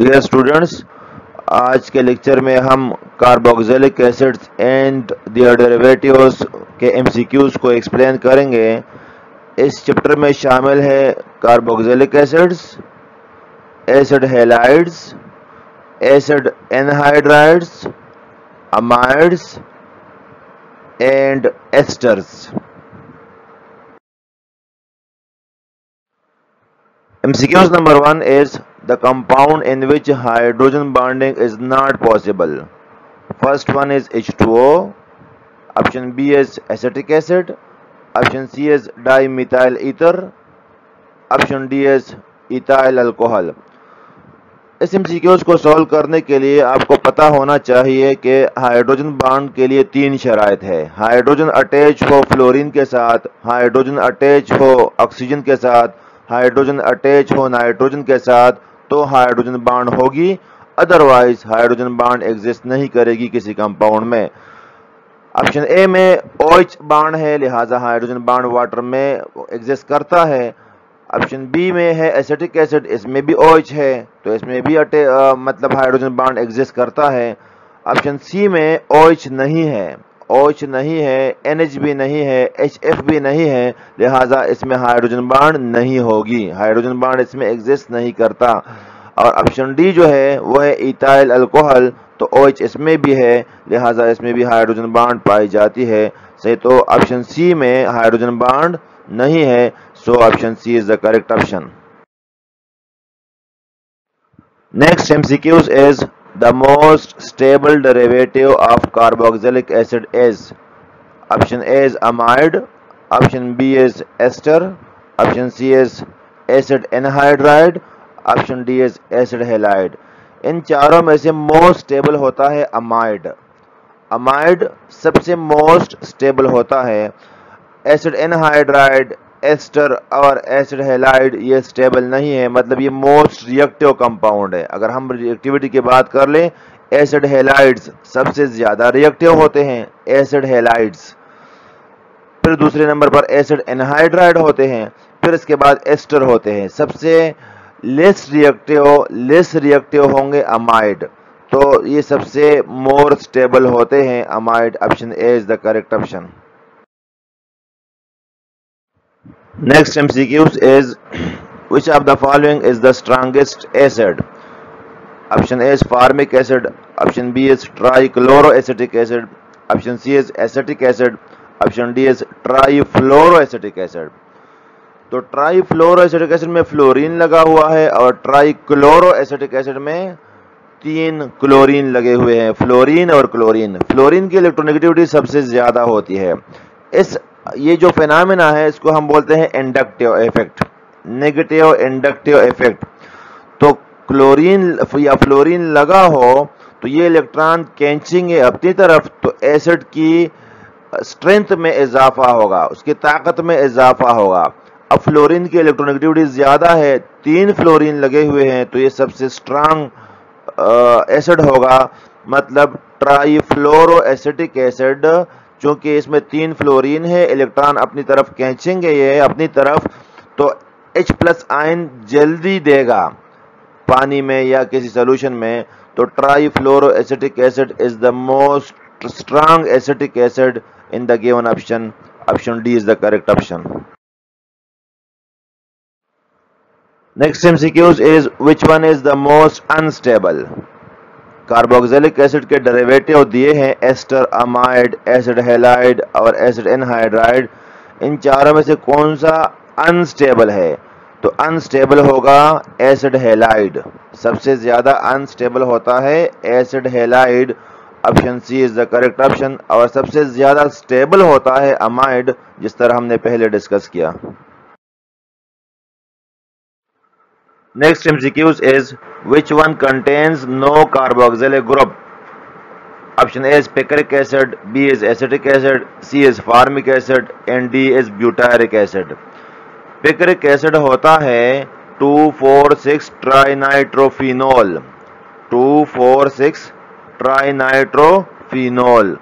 Dear students, आज के lecture में हम carboxylic acids and their derivatives के एमसीक्यूज को एक्सप्लेन करेंगे। इस चैप्टर में शामिल है carboxylic acids, acid halides, acid anhydrides, amides and esters. MCQs number 1 is the compound in which hydrogen bonding is not possible. First one is H2O, option B is acetic acid, option C is dimethyl ether, option D is ethyl alcohol. इस MCQs को solve करने के लिए आपको पता होना चाहिए कि हाइड्रोजन बॉन्ड के लिए तीन शराइत है। हाइड्रोजन अटैच हो फ्लोरीन के साथ, हाइड्रोजन अटैच हो ऑक्सीजन के साथ, हाइड्रोजन अटैच हो नाइट्रोजन के साथ, तो हाइड्रोजन बॉन्ड होगी, अदरवाइज हाइड्रोजन बॉन्ड एग्जिस्ट नहीं करेगी किसी कंपाउंड में। ऑप्शन ए में OH बॉन्ड है, लिहाजा हाइड्रोजन बॉन्ड वाटर में एग्जिस्ट करता है। ऑप्शन बी में है एसिटिक एसिड, इसमें भी OH है, तो इसमें भी मतलब हाइड्रोजन बॉन्ड एग्जिस्ट करता है। ऑप्शन सी में OH नहीं है, OH नहीं है, NH भी नहीं है, HF भी नहीं है, लिहाजा इसमें हाइड्रोजन बॉन्ड नहीं होगी, हाइड्रोजन बॉन्ड इसमें एग्जिस्ट नहीं करता। और ऑप्शन डी जो है वो है इथाइल अल्कोहल, तो OH इसमें भी है, लिहाजा इसमें भी हाइड्रोजन बॉन्ड पाई जाती है। सही, तो ऑप्शन सी में हाइड्रोजन बॉन्ड नहीं है, so option C is the correct option. Next MCQs is the most stable derivative of carboxylic acid is. Option A is amide, option B is ester, option C is acid anhydride, option D is acid halide. इन चारों में से most stable होता है amide. Amide सबसे most stable होता है। Acid anhydride, ester और acid halide ये स्टेबल नहीं है, मतलब ये मोस्ट रिएक्टिव कंपाउंड है। अगर हम रिएक्टिविटी की बात कर लें, एसिड हैलाइड्स सबसे ज्यादा रिएक्टिव होते हैं, एसिड हैलाइड्स, फिर दूसरे नंबर पर एसिड एनहाइड्राइड होते हैं, फिर इसके बाद एस्टर होते हैं। सबसे लेस रिएक्टिव होंगे अमाइड, तो ये सबसे मोर स्टेबल होते हैं amide. Option A is the correct option. Next MCQs is which of the following is the strongest acid? Option A is formic acid, option B is trichloroacetic acid, option C is acetic acid, option D is trifluoroacetic acid. तो trifluoroacetic acid में fluorine लगा हुआ है और trichloroacetic acid में 3 chlorine लगे हुए हैं, फ्लोरीन और क्लोरीन। फ्लोरीन की इलेक्ट्रोनेगेटिविटी सबसे ज्यादा होती है। ये जो फिनोमेना है इसको हम बोलते हैं inductive effect, negative inductive effect. तो क्लोरीन या फ्लोरीन लगा हो तो ये इलेक्ट्रॉन खींचेंगे अपनी तरफ, तो एसिड की स्ट्रेंथ में इजाफा होगा, उसकी ताकत में इजाफा होगा। अब फ्लोरीन की इलेक्ट्रोनेगेटिविटी ज्यादा है, 3 फ्लोरीन लगे हुए हैं, तो ये सबसे स्ट्रांग एसिड होगा, मतलब ट्राइफ्लोरोएसिटिक एसिड। चूंकि इसमें 3 फ्लोरीन है, इलेक्ट्रॉन अपनी तरफ खींचेंगे ये अपनी तरफ, तो H+ आयन जल्दी देगा पानी में या किसी सोल्यूशन में। तो trifluoroacetic acid is the most strong acetic acid in the given option. Option D is the correct option. Next MCQs is which one is the most unstable? Carboxylic acid के derivative दिए हैं ester, amide, acid halide और acid anhydride. इन चारों में से कौन सा अनस्टेबल है? तो अनस्टेबल होगा एसिड हैलाइड, सबसे ज्यादा अनस्टेबल होता है acid halide. Option C is the correct option. और सबसे ज्यादा स्टेबल होता है अमाइड, जिस तरह हमने पहले डिस्कस किया। Next MCQs is which one contains no carboxylic group? Option A is picric acid, B is acetic acid, C is formic acid and D is butyric acid. Picric acid होता है 2,4,6 ट्राइनाइट्रोफिनोल, 2,4,6 ट्राइनाइट्रोफिनोल।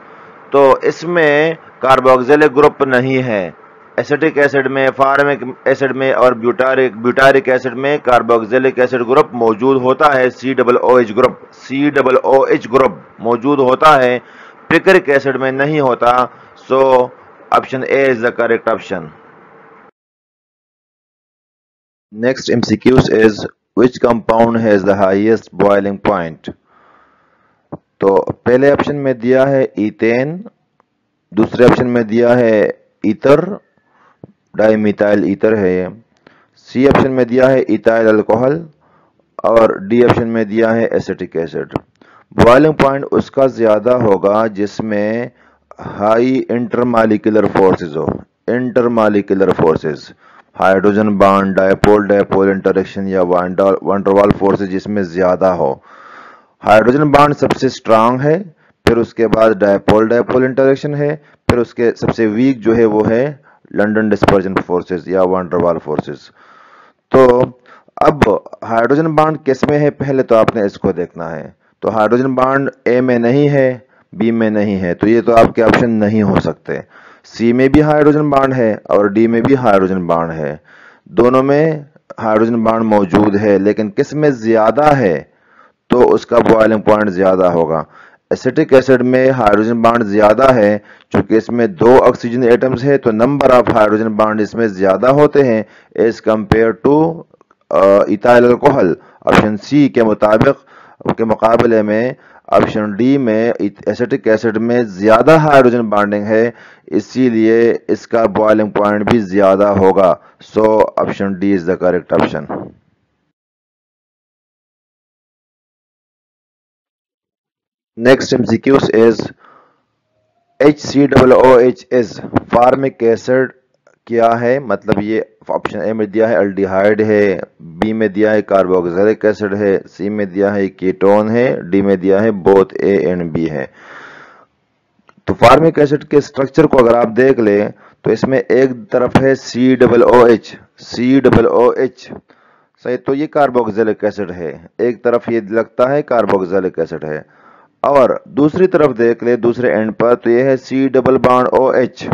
तो इसमें carboxylic group नहीं है। Acetic acid में, formic acid में और butyric acid में कार्बोक्सिलिक एसिड ग्रुप मौजूद होता है, COOH ग्रुप मौजूद होता है, पिक्रिक एसिड में नहीं होता। सो option A is the correct option. Next MCQs is which compound has the highest boiling point. तो पहले ऑप्शन में दिया है ईथेन, दूसरे ऑप्शन में दिया है ईथर, डाइमिथाइल ईथर है ये। सी ऑप्शन में दिया है इथाइल अल्कोहल और डी ऑप्शन में दिया है एसिटिक एसिड। बॉइलिंग पॉइंट उसका ज्यादा होगा जिसमें हाई इंटरमॉलिक्यूलर फोर्सेस हो। Intermolecular forces, hydrogen bond, dipole dipole interaction या वंडरवाल फोर्सेस जिसमें ज्यादा हो। हाइड्रोजन बॉन्ड सबसे स्ट्रांग है, फिर उसके बाद डायपोल डायपोल इंटरेक्शन है, फिर उसके सबसे वीक जो है वो है लंदन डिस्पर्जन फोर्सेस या वंडरवाल फोर्सेस। तो अब हाइड्रोजन बॉन्ड किस में है, पहले तो आपने इसको देखना है। तो हाइड्रोजन बॉन्ड ए में नहीं है, बी में नहीं है, तो ये तो आपके ऑप्शन नहीं हो सकते। सी में भी हाइड्रोजन बॉन्ड है और डी में भी हाइड्रोजन बॉन्ड है, दोनों में हाइड्रोजन बॉन्ड मौजूद है, लेकिन किस में ज्यादा है तो उसका बॉइलिंग पॉइंट ज्यादा होगा। एसिटिक एसिड में हाइड्रोजन बॉन्ड ज्यादा है, चूंकि इसमें 2 ऑक्सीजन एटम्स है तो नंबर ऑफ हाइड्रोजन बॉन्ड इसमें ज्यादा होते हैं as compare to ethyl alcohol. Option C के मुकाबले में ऑप्शन डी में एसिटिक एसिड में ज्यादा हाइड्रोजन बॉन्डिंग है, इसीलिए इसका बॉइलिंग पॉइंट भी ज्यादा होगा। सो option D is the correct option. Next MCQs is HCOOH is formic acid क्या है, मतलब ये ऑप्शन ए में दिया है अल्डिहाइड है, बी में दिया है कार्बोक्सिलिक एसिड है, सी में दिया है कीटोन है, डी में दिया है बोथ ए एंड बी है। तो फार्मिक एसिड के स्ट्रक्चर को अगर आप देख लें तो इसमें एक तरफ है COOH, सही, तो ये कार्बोक्सिलिक एसिड है, एक तरफ ये लगता है कार्बोक्सिलिक एसिड है, और दूसरी तरफ देख ले दूसरे एंड पर तो ये है C डबल बॉन्ड OH,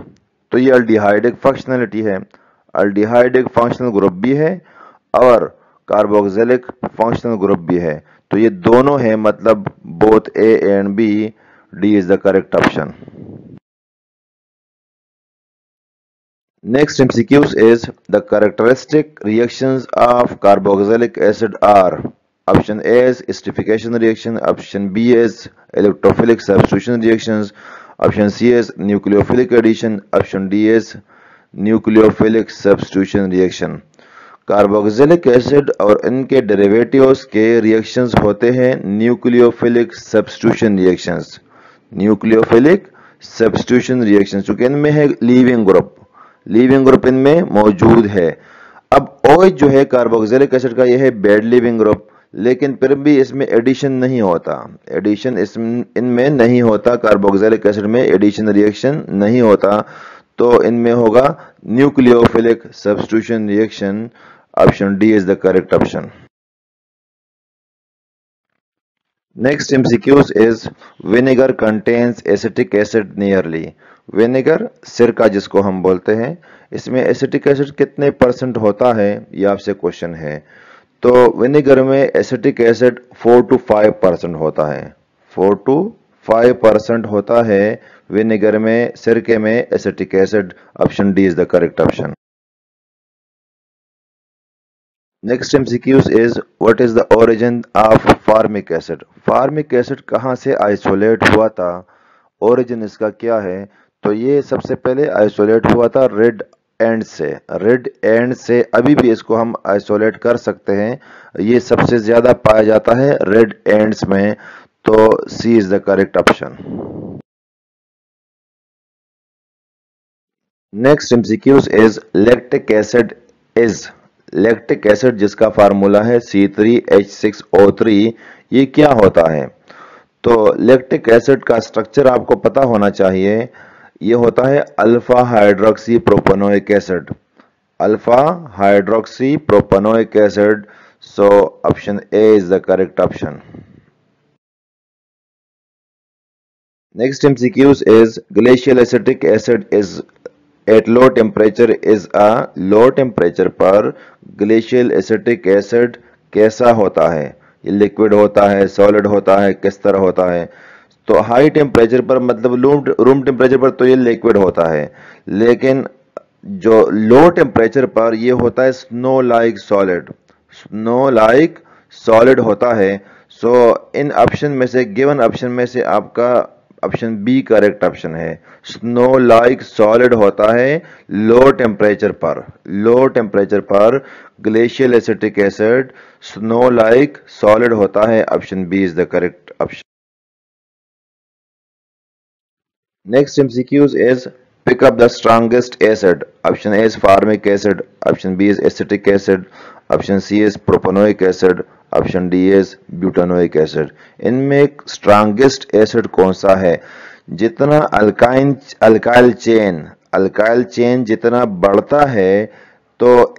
तो ये अल्डिहाइडिक फंक्शनलिटी है, अल्डिहाइडिक फंक्शनल ग्रुप भी है और कार्बोक्सिलिक फंक्शनल ग्रुप भी है, तो ये दोनों है, मतलब both A and B, D is the correct option. Next MCQs is the characteristic reactions of carboxylic acid are. Option A is esterification reaction, option B is electrophilic substitution reactions, option C is nucleophilic addition, option D is nucleophilic substitution reaction। Carboxylic acid और इनके derivatives के reactions होते हैं nucleophilic substitution reactions. Nucleophilic substitution reactions चूंकि इनमें है leaving group इनमें मौजूद है। अब OH जो है कार्बोक्सिलिक एसिड का, यह है बेड लीविंग ग्रुप, लेकिन फिर भी इसमें एडिशन नहीं होता, एडिशन इनमें नहीं होता, कार्बोक्सिलिक एसिड में एडिशन रिएक्शन नहीं होता, तो इनमें होगा nucleophilic substitution reaction. Option D is the correct option. Next MCQs is vinegar contains acetic acid nearly। Vinegar सिरका जिसको हम बोलते हैं, इसमें एसिटिक एसिड कितने % होता है, ये आपसे क्वेश्चन है। तो विनेगर में एसिटिक एसिड 4 to 5% होता है, 4 to 5% होता है विनेगर में, सिरके में acetic acid. Option D is the correct option. Next MCQs is what is the origin of formic acid. Formic acid कहाँ से आइसोलेट हुआ था, ओरिजिन इसका क्या है, तो ये सबसे पहले आइसोलेट हुआ था रेड एंड से, रेड एंड से अभी भी इसको हम आइसोलेट कर सकते हैं, ये सबसे ज्यादा पाया जाता है रेड एंड्स में, तो C is the correct option. Next MCQs is lactic acid is, lactic acid जिसका फार्मूला है C3H6O3, ये क्या होता है। तो लैक्टिक एसिड का स्ट्रक्चर आपको पता होना चाहिए, ये होता है alpha hydroxy propanoic acid, alpha hydroxy propanoic acid. So option A is the correct option. Next MCQs is glacial acetic acid is at low temperature is a, low temperature पर glacial acetic acid कैसा होता है? ये liquid होता है, solid होता है, किस तरह होता है? तो हाई टेम्परेचर पर मतलब रूम टेम्परेचर पर तो ये लिक्विड होता है, लेकिन जो लो टेम्परेचर पर ये होता है snow like solid, snow like solid होता है। सो इन ऑप्शन में से, गिवन ऑप्शन में से आपका ऑप्शन बी करेक्ट ऑप्शन है। स्नो लाइक सॉलिड होता है लो टेम्परेचर पर, लो टेम्परेचर पर glacial acetic acid snow like solid होता है। Option B is the correct option. Next MCQs is pick up the strongest acid. Option A is formic acid. Option B is acetic acid. Option C is propanoic acid. Option D is butanoic acid. इनमें strongest acid कौन सा है? जितना alkyl chain जितना बढ़ता है तो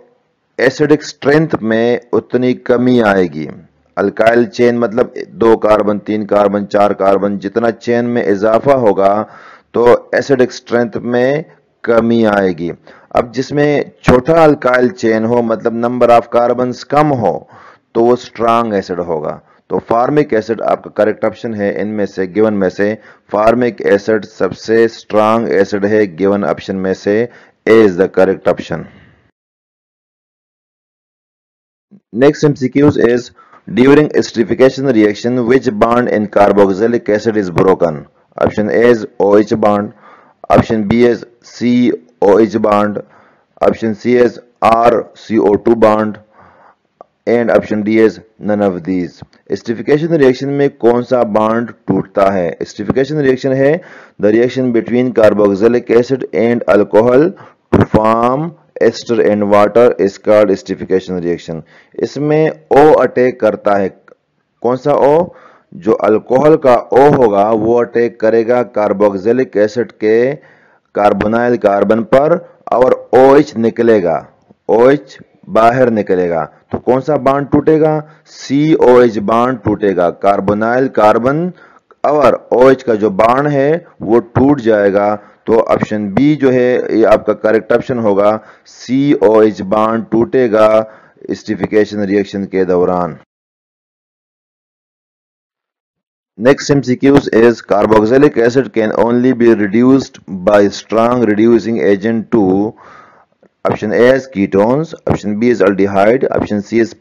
acidic strength में उतनी कमी आएगी। अल्काइल चेन मतलब 2 कार्बन, 3 कार्बन, 4 कार्बन, जितना चेन में इजाफा होगा तो एसिडिक स्ट्रेंथ में कमी आएगी। अब जिसमें छोटा अल्काइल चेन हो मतलब नंबर ऑफ कार्बन्स कम हो तो वो स्ट्रांग एसिड होगा। तो फार्मिक एसिड आपका करेक्ट ऑप्शन है। इनमें से, गिवन में से फार्मिक एसिड सबसे स्ट्रांग एसिड है। गिवन ऑप्शन में से A is the correct option. Next MCQs is during esterification reaction, which bond in carboxylic acid is broken? Option A is OH bond. Option B is COH bond. Option C is RCO2 bond. And option D is none of these. Esterification reaction में कौन सा bond टूटता है? Esterification reaction है the reaction between carboxylic acid and alcohol to form ester and water is called esterification reaction. इसमें O attack करता है। कौन सा ओ? जो अल्कोहल का ओ होगा वो अटैक करेगा कार्बोक्सिलिक एसिड के कार्बोनाइल कार्बन पर और OH निकलेगा, OH बाहर निकलेगा। तो कौन सा बॉन्ड टूटेगा? COH बॉन्ड टूटेगा। कार्बोनाइल कार्बन और OH का जो बॉन्ड है वो टूट जाएगा। तो ऑप्शन बी जो है ये आपका करेक्ट ऑप्शन होगा। COH बॉन्ड टूटेगा एस्टरिफिकेशन रिएक्शन के दौरान। Next MCQs is carboxylic acid can only be reduced by strong reducing agent to option A is ketones, option B is aldehyde, option C is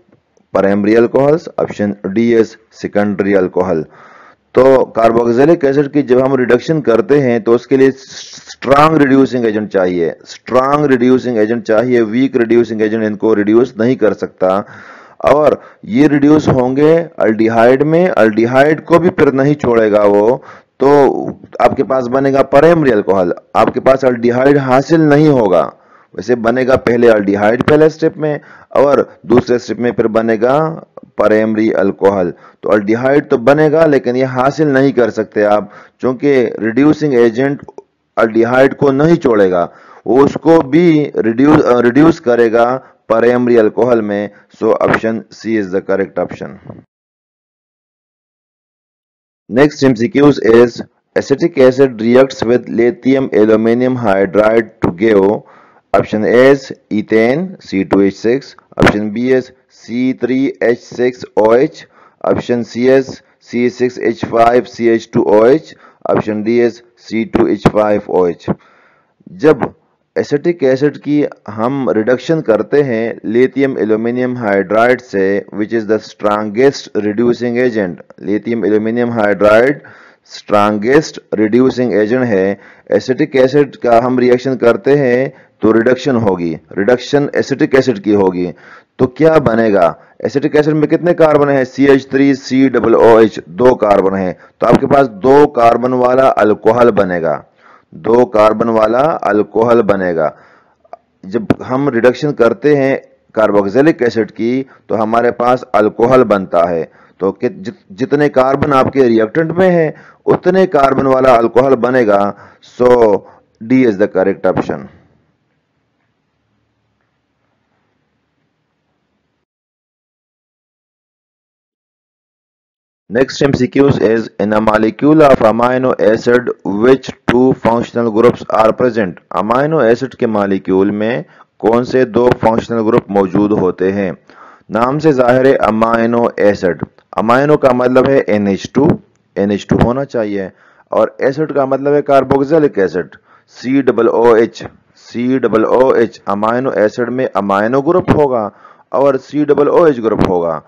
primary alcohols, option D is secondary alcohol। तो carboxylic acid की जब हम reduction करते हैं तो उसके लिए strong reducing agent चाहिए, स्ट्रांग रिड्यूसिंग एजेंट चाहिए। वीक रिड्यूसिंग एजेंट इनको रिड्यूस नहीं कर सकता और ये रिड्यूस होंगे अल्डिहाइड में। अल्डिहाइड को भी फिर नहीं छोड़ेगा वो, तो आपके पास बनेगा प्राइमरी अल्कोहल। आपके पास अल्डिहाइड हासिल नहीं होगा। वैसे बनेगा पहले अल्डिहाइड पहले स्टेप में और दूसरे स्टेप में फिर बनेगा प्राइमरी अल्कोहल। तो अल्डिहाइड तो बनेगा लेकिन ये हासिल नहीं कर सकते आप, क्योंकि रिड्यूसिंग एजेंट अल्डिहाइड को नहीं छोड़ेगा, वो उसको भी रिड्यूस करेगा प्राइमरी अल्कोहल में। So option C is the correct option. Next MCQs is acetic acid reacts with lithium aluminum hydride to give option A is ethane C2H6, option B is C3H6OH, option C is C6H5CH2OH, option D is C2H5OH। जब acetic acid की हम reduction करते हैं lithium aluminium hydride से, विच is the strongest reducing agent. Lithium aluminium hydride strongest reducing agent है। Acetic acid का हम reaction करते हैं तो रिडक्शन होगी, रिडक्शन एसिटिक एसिड की होगी। तो क्या बनेगा? एसिटिक एसिड में कितने कार्बन है? CH3COOH, 2 कार्बन है। तो आपके पास 2 कार्बन वाला अल्कोहल बनेगा, 2 कार्बन वाला अल्कोहल बनेगा। जब हम रिडक्शन करते हैं कार्बोक्सिलिक एसिड की तो हमारे पास अल्कोहल बनता है। तो जितने कार्बन आपके रिएक्टेंट में है उतने कार्बन वाला अल्कोहल बनेगा। So D is the correct option. Next MCQs is in a molecule of amino acid which two functional groups are present. Amino acid के मॉलिक्यूल में कौन से दो फंक्शनल ग्रुप मौजूद होते हैं? नाम से जाहिर है अमाइनो एसिड। अमाइनो का मतलब है NH2 होना चाहिए, और एसिड का मतलब है carboxylic acid, COOH। Amino acid में अमाइनो ग्रुप होगा और COOH ग्रुप होगा।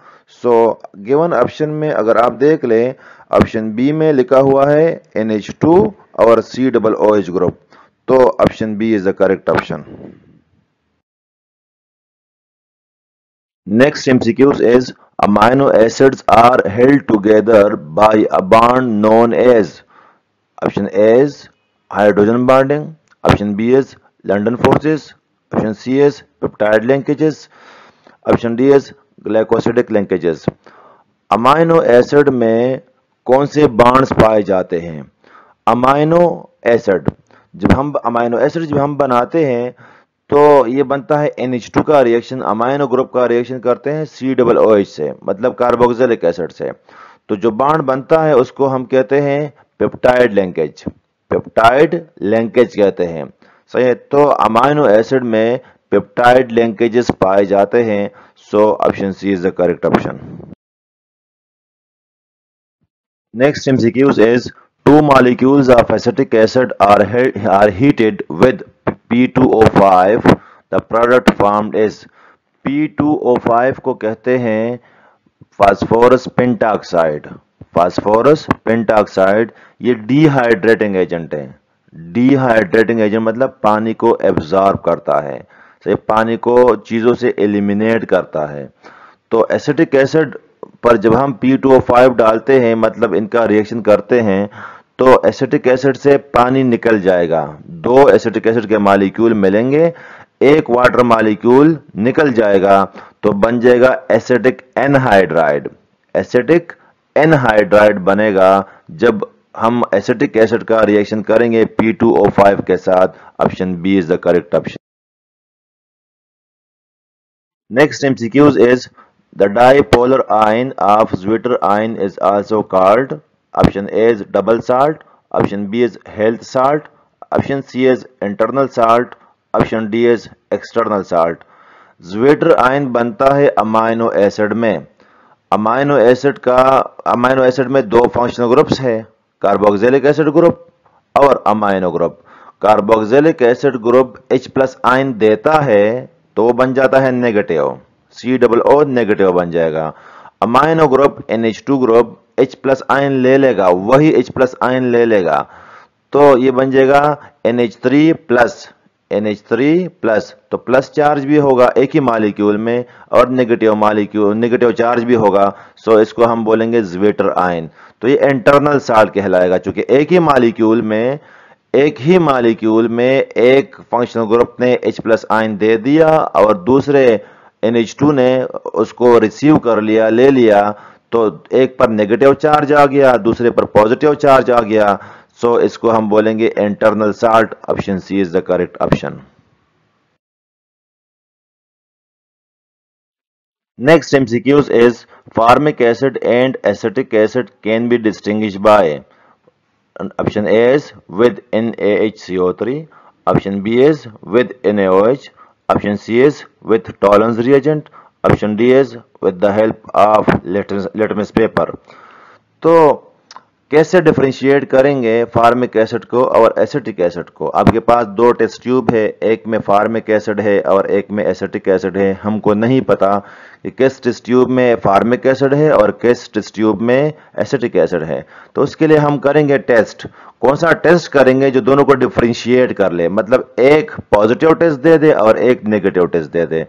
सो गिवन ऑप्शन में अगर आप देख लें, ऑप्शन बी में लिखा हुआ है NH2 और COOH ग्रुप, तो option B is the correct option. Next MCQs is amino acids are held together by a bond known as. Option A is hydrogen bonding. Option B is London forces. Option C is peptide linkages. Option D is glycosidic linkages. Amino acid में कौन से bonds पाए जाते हैं? Amino acid जब हम बनाते हैं तो ये बनता है NH2 का रिएक्शन, अमाइनो ग्रुप का रिएक्शन करते हैं COOH से, मतलब कार्बोक्सिलिक एसिड से। तो जो बॉन्ड बनता है उसको हम कहते हैं पेप्टाइड लिंकेज कहते हैं। सही है, तो अमाइनो एसिड में पेप्टाइड लिंकेजेस पाए जाते हैं। So option C is the correct option. Next MCQs is two molecules of acetic acid are heated with P2O5. The product formed is P2O5 को कहते हैं फास्फोरस पेंटाऑक्साइड। ये डिहाइड्रेटिंग एजेंट है। Dehydrating agent मतलब पानी को एब्जॉर्ब करता है, सही, पानी को चीजों से एलिमिनेट करता है। तो एसिटिक एसिड पर जब हम P2O5 डालते हैं, मतलब इनका रिएक्शन करते हैं, तो एसिटिक एसिड से पानी निकल जाएगा। दो एसिटिक एसिड के मॉलिक्यूल मिलेंगे, एक वाटर मॉलिक्यूल निकल जाएगा, तो बन जाएगा एसिटिक एनहाइड्राइड बनेगा जब हम एसिटिक एसिड का रिएक्शन करेंगे P2O5 के साथ। Option B is the correct option. Next MCQs is the dipolar ion of Zwitter ion is also called. Option A is double salt. Option B is health salt. Option C is internal salt. Option D is external salt. Zwitter ion बनता है amino acid में। Amino acid में दो functional groups है, carboxylic acid group और amino group. Carboxylic acid group H+ ion देता है तो वो बन जाता है नेगेटिव, COO नेगेटिव बन जाएगा। Amino group NH2 group H+ ion ले लेगा, वही H+ आयन ले लेगा, तो ये बन जाएगा NH3 प्लस, तो प्लस चार्ज भी होगा एक ही मॉलिक्यूल में और नेगेटिव चार्ज भी होगा। सो इसको हम बोलेंगे ज़्विटर आयन। तो ये इंटरनल साल्ट कहलाएगा, क्योंकि एक ही मॉलिक्यूल में एक फंक्शनल ग्रुप ने H+ आयन दे दिया और दूसरे NH2 ने उसको रिसीव कर लिया, ले लिया, तो एक पर नेगेटिव चार्ज आ गया, दूसरे पर पॉजिटिव चार्ज आ गया। सो इसको हम बोलेंगे internal salt. Option C is the correct option. Next MCQs is formic acid and acetic acid can be distinguished by. Option A is with NaHCO3. Option B is with NaOH. Option C is with Tollens reagent. Option D is with the help of litmus paper. तो कैसे differentiate करेंगे formic acid को और acetic acid को? आपके पास दो test tube है, एक में फार्मिक एसिड है और एक में एसिटिक एसिड है। हमको नहीं पता कि किस टेस्ट ट्यूब में फार्मिक एसिड है और किस टेस्ट ट्यूब में एसिटिक एसिड है। तो उसके लिए हम करेंगे टेस्ट। कौन सा टेस्ट करेंगे? जो दोनों को डिफरेंशिएट कर ले, मतलब एक पॉजिटिव टेस्ट दे दे और एक नेगेटिव टेस्ट दे दे।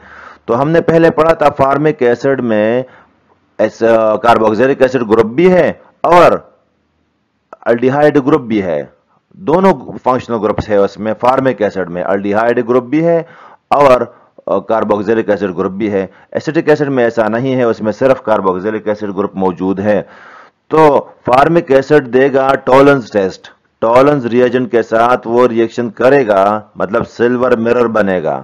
तो हमने पहले पढ़ा था फार्मिक एसिड में कार्बोक्सिलिक एसिड ग्रुप भी है और अल्डिहाइड ग्रुप भी है, दोनों फंक्शनल ग्रुप्स है उसमें। फार्मिक एसिड में अल्डिहाइड ग्रुप भी है और कार्बोक्सिलिक एसिड ग्रुप भी है। एसिटिक एसिड में ऐसा नहीं है, उसमें सिर्फ कार्बोक्सिलिक एसिड ग्रुप मौजूद है। तो फार्मिक एसिड देगा टॉलरेंस टेस्ट, टॉलरेंस रिएजेंट के साथ वो रिएक्शन करेगा, मतलब सिल्वर मिरर बनेगा।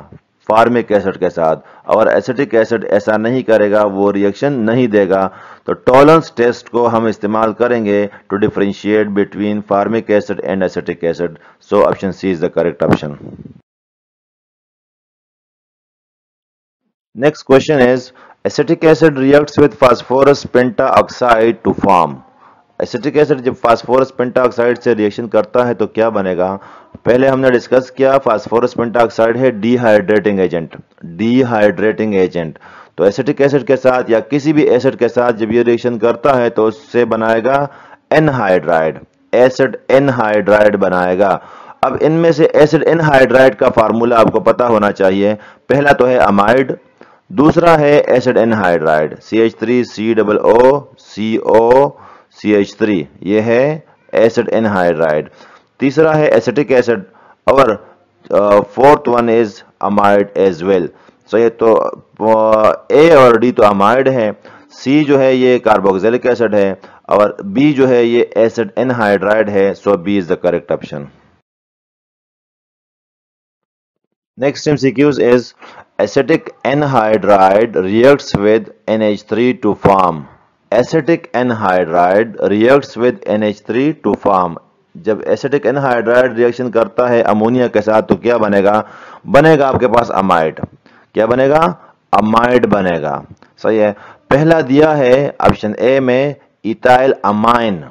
फार्मिक एसिड के साथ, और एसिटिक एसिड ऐसा नहीं करेगा, वो रिएक्शन नहीं देगा। तो टॉलरेंस टेस्ट को हम इस्तेमाल करेंगे to differentiate between formic acid and acetic acid. So option C is the correct option. Next question is acetic acid reacts with phosphorus pentaoxide to form. Acetic acid जब phosphorus pentaoxide से reaction करता है तो क्या बनेगा? पहले हमने discuss किया फास्फोरस पेंटाऑक्साइड है डिहाइड्रेटिंग एजेंट, डिहाइड्रेटिंग एजेंट। तो एसिटिक एसिड के साथ या किसी भी एसिड के साथ जब ये रिएक्शन करता है तो उससे बनाएगा एनहाइड्राइड, एसिड एनहाइड्राइड बनाएगा। अब इनमें से एसिड एनहाइड्राइड का फार्मूला आपको पता होना चाहिए। पहला तो है अमाइड, दूसरा है एसिड एनहाइड्राइड CH3COO CH3, ये है एसिड एनहाइड्राइड। तीसरा है एसिटिक एसिड और fourth one is amide as well. So ये तो ए और डी तो अमाइड है, सी जो है ये कार्बोक्सिलिक एसिड है और बी जो है ये एसिड एनहाइड्राइड है। So B is the correct option. Next MCQs is acetic anhydride reacts with NH3 to form. Acetic anhydride reacts with NH3 to form. जब एसिटिक एनहाइड्राइड रिएक्शन करता है ammonia के साथ तो क्या बनेगा? बनेगा आपके पास अमाइड। क्या बनेगा? अमाइड बनेगा। सही है। पहला दिया है ऑप्शन ए में इथाइल अमाइन,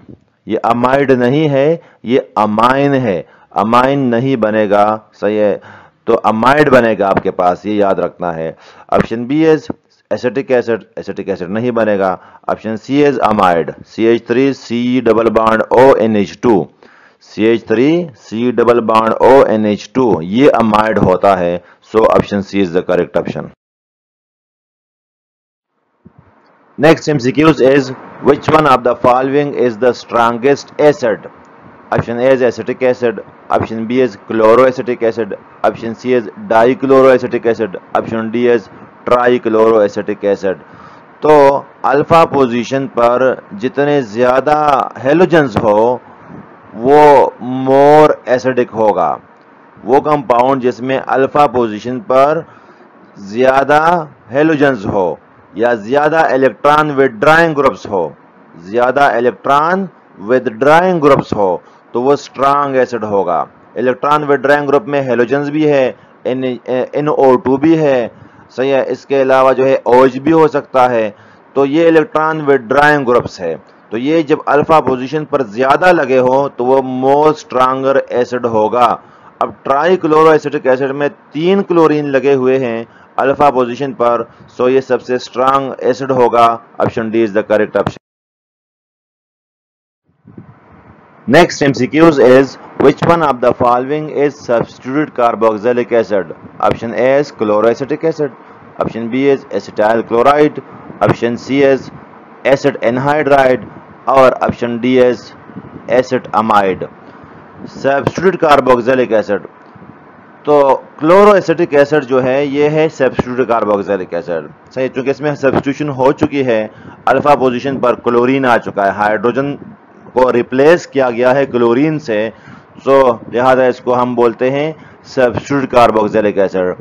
ये अमाइड नहीं है, ये अमाइन है, अमाइन नहीं बनेगा। सही है, तो अमाइड बनेगा आपके पास, ये याद रखना है। Option B is acetic acid, acetic acid नहीं बनेगा। Option C is amide, CH3C double bond ONH2, CH3C double bond ONH2, ये अमाइड होता है। So option C is the correct option. Next MCQs is which one of the following is the strongest acid? Option A is acetic acid, option B is chloroacetic acid, option C is dichloroacetic acid, option D is trichloroacetic acid. तो alpha position पर जितने ज्यादा halogens हो वो more acidic होगा। वो compound जिसमें alpha position पर ज्यादा हेलोजेंस हो या ज्यादा इलेक्ट्रॉन विथड्राइंग ग्रुप्स हो, ज्यादा इलेक्ट्रॉन विथड्राइंग ग्रुप्स हो तो वो स्ट्रांग एसिड होगा। इलेक्ट्रॉन विथड्राइंग ग्रुप में हेलोजेंस भी है, NO2 भी है। सही है, इसके अलावा जो है OH भी हो सकता है। तो ये इलेक्ट्रॉन विथड्राइंग ग्रुप्स है। तो ये जब अल्फा पोजीशन पर ज्यादा लगे हो तो वो मोर स्ट्रांगर एसिड होगा। अब ट्राइक्लोरोएसिटिक एसिड में 3 क्लोरीन लगे हुए हैं अल्फा पोजीशन पर, सो ये सबसे स्ट्रांग एसिड होगा। Option D is the correct option. Next MCQs is which one of the following is substituted carboxylic acid? Option A is chloroacetic acid, option B is acetyl chloride, option C is acid anhydride और option D is acid amide. Substituted carboxylic acid, तो chloroacetic acid जो है ये है substituted carboxylic acid. सही, चूंकि इसमें substitution हो चुकी है, अल्फा पोजीशन पर क्लोरीन आ चुका है, हाइड्रोजन को रिप्लेस किया गया है क्लोरीन से, सो लिहाजा इसको हम बोलते हैं सब्स्टिट्यूटेड कार्बोक्सिलिक एसिड।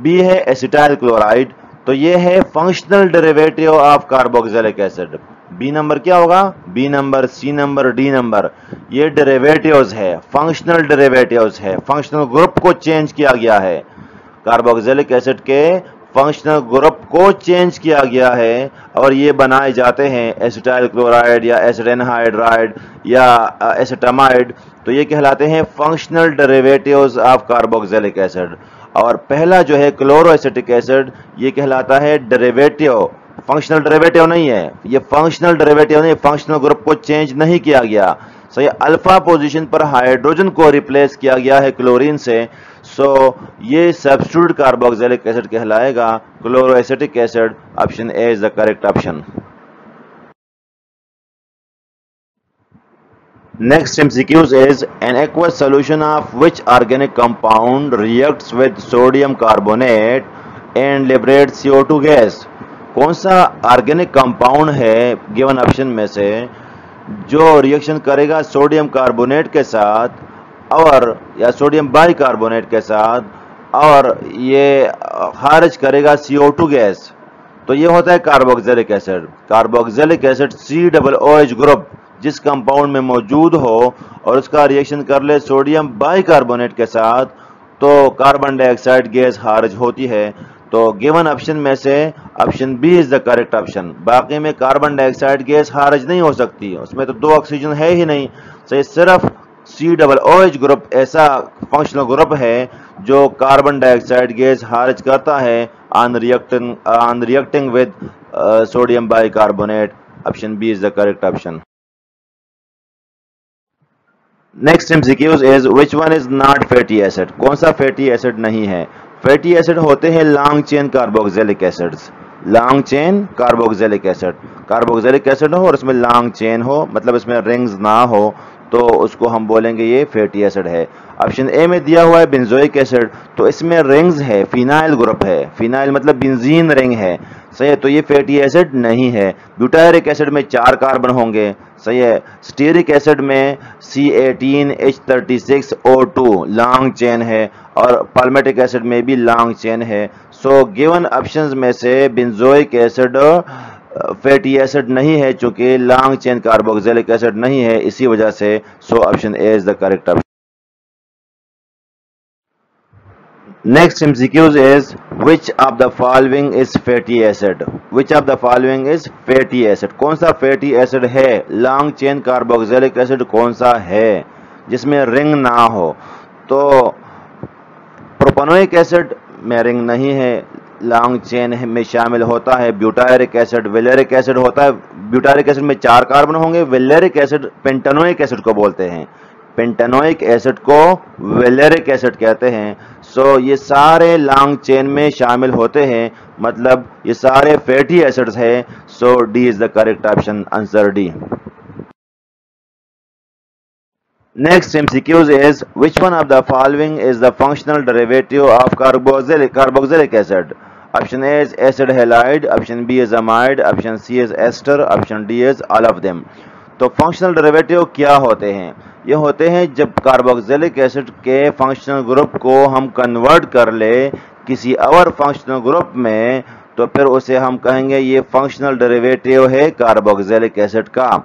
बी है एसिटाइल क्लोराइड, तो ये है functional derivative of carboxylic acid. B number क्या होगा? B number, C number, D number, ये डेरिवेटिव्स है, फंक्शनल डेरिवेटिव्स है, फंक्शनल ग्रुप को चेंज किया गया है। कार्बोक्सिलिक एसिड के फंक्शनल ग्रुप को चेंज किया गया है और ये बनाए जाते हैं एसिटाइल क्लोराइड या एसिड एनहाइड्राइड या एसिटामाइड, तो ये कहलाते हैं functional derivatives of carboxylic acid. और पहला जो है क्लोरोएसिटिक एसिड, ये कहलाता है डेरिवेटिव, फंक्शनल डेरिवेटिव नहीं है, ये फंक्शनल डेरिवेटिव नहीं, फंक्शनल ग्रुप को चेंज नहीं किया गया। सो ये अल्फा पोजीशन पर हाइड्रोजन को रिप्लेस किया गया है क्लोरीन से, सो ये सब्स्टिट्यूटेड कार्बोक्सिलिक एसिड कहलाएगा, chloroacetic acid. Option A is the correct option. Next MCQs is an aqueous solution of which organic compound reacts with sodium carbonate and liberates CO2 gas? कौन सा organic compound है given option में से जो reaction करेगा sodium carbonate के साथ और या सोडियम बाइकार्बोनेट के साथ और ये खारिज करेगा CO2 गैस, तो ये होता है carboxylic acid. Carboxylic acid COOH group जिस कंपाउंड में मौजूद हो और उसका रिएक्शन कर ले सोडियम बाइकार्बोनेट के साथ, तो कार्बन डाइऑक्साइड गैस खारिज होती है। तो गिवन ऑप्शन में से option B is the correct option. बाकी में कार्बन डाइऑक्साइड गैस खारिज नहीं हो सकती, उसमें तो 2 ऑक्सीजन है ही नहीं। तो सिर्फ COOH ग्रुप ऐसा फंक्शनल ग्रुप है जो कार्बन डाइऑक्साइड गैस खारिज करता है on reacting with sodium bicarbonate. Option B is the correct option. Next MCQs is which one is not fatty acid. कौन सा फैटी एसिड नहीं है? फैटी एसिड होते हैं long chain carboxylic acids. Long chain carboxylic acid, carboxylic acid हो और इसमें long chain हो, मतलब इसमें रिंग्स ना हो, तो उसको हम बोलेंगे ये फैटी एसिड है। ऑप्शन ए में दिया हुआ है बेंजोइक एसिड, तो इसमें रिंग्स है, फिनाइल ग्रुप है, फिनाइल मतलब बेंजीन रिंग है, सही है, तो ये फैटी एसिड नहीं है। ब्यूटायरिक एसिड में 4 कार्बन होंगे, सही है। स्टीरिक एसिड में C18H36O2 लॉन्ग चेन है और पाल्मेटिक एसिड में भी लॉन्ग चेन है। सो गिवन ऑप्शंस में से बेंजोइक एसिड फैटी एसिड नहीं है, चूंकि लॉन्ग चेन कार्बोक्सिलिक एसिड नहीं है, इसी वजह से सो option A is the correct option. Next MCQs is which of the following is fatty acid? Which of the following is fatty acid? कौन सा फैटी एसिड है? लॉन्ग चेन कार्बोक्सिलिक एसिड कौन सा है जिसमें रिंग ना हो? तो प्रोपेनोइक एसिड में रिंग नहीं है, लॉन्ग चेन में शामिल होता है। ब्यूटायरिक एसिड, वेलेरिक एसिड होता है। ब्यूटायरिक एसिड में 4 कार्बन होंगे। वेलेरिक एसिड पेंटानोइक एसिड को बोलते हैं, पेंटानोइक एसिड को वेलेरिक एसिड कहते हैं। सो ये सारे लॉन्ग चेन में शामिल होते हैं, मतलब ये सारे फैटी एसिड्स हैं। So D is the correct option, answer D. Next MCQs is which one of the following is the functional derivative of carboxylic acid? Option A is acid halide, option B is amide, option C is ester, option D is all of them। तो functional derivative क्या होते हैं? ये होते हैं जब carboxylic acid के functional group को हम कन्वर्ट कर ले किसी और फंक्शनल ग्रुप में, तो फिर उसे हम कहेंगे ये फंक्शनल डेरिवेटिव है कार्बोक्सिलिक एसिड का।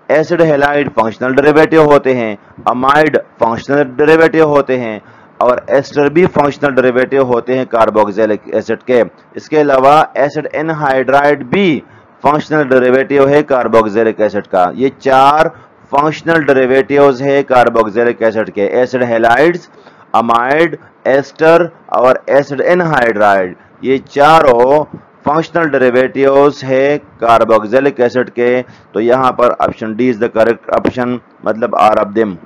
एसिड हैलाइड फंक्शनल डेरिवेटिव होते हैं, अमाइड फंक्शनल डेरिवेटिव होते हैं और एस्टर भी फंक्शनल डेरिवेटिव होते हैं कार्बोक्सिलिक एसिड के। इसके अलावा एसिड एनहाइड्राइड भी फंक्शनल डेरिवेटिव है कार्बोक्सिलिक एसिड का। ये 4 फंक्शनल डेरिवेटिव्स है कार्बोक्सिलिक एसिड के, एसिड हैलाइड्स, अमाइड, एस्टर और एसिड एनहाइड्राइड, ये चारों फंक्शनल डेरिवेटिव्स है कार्बोक्सिलिक एसिड के। तो यहां पर option D is the correct option, मतलब all of them.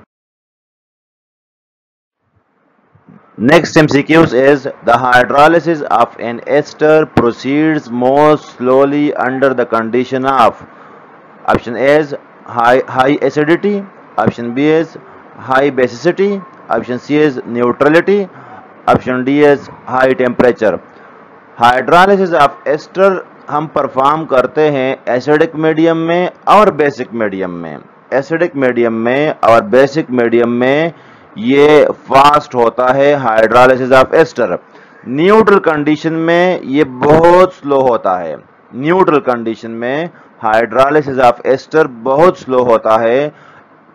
Next MCQs is the hydrolysis of an ester proceeds most slowly under the condition of option A is high acidity, option B is high basicity, option C is neutrality, option D is high temperature। Hydrolysis of ester हम perform करते हैं acidic medium में और basic medium में। Acidic medium में और basic medium में ये फास्ट होता है hydrolysis of ester. Neutral condition में ये बहुत स्लो होता है। न्यूट्रल कंडीशन में हाइड्रोलाइसिस ऑफ एस्टर बहुत स्लो होता है।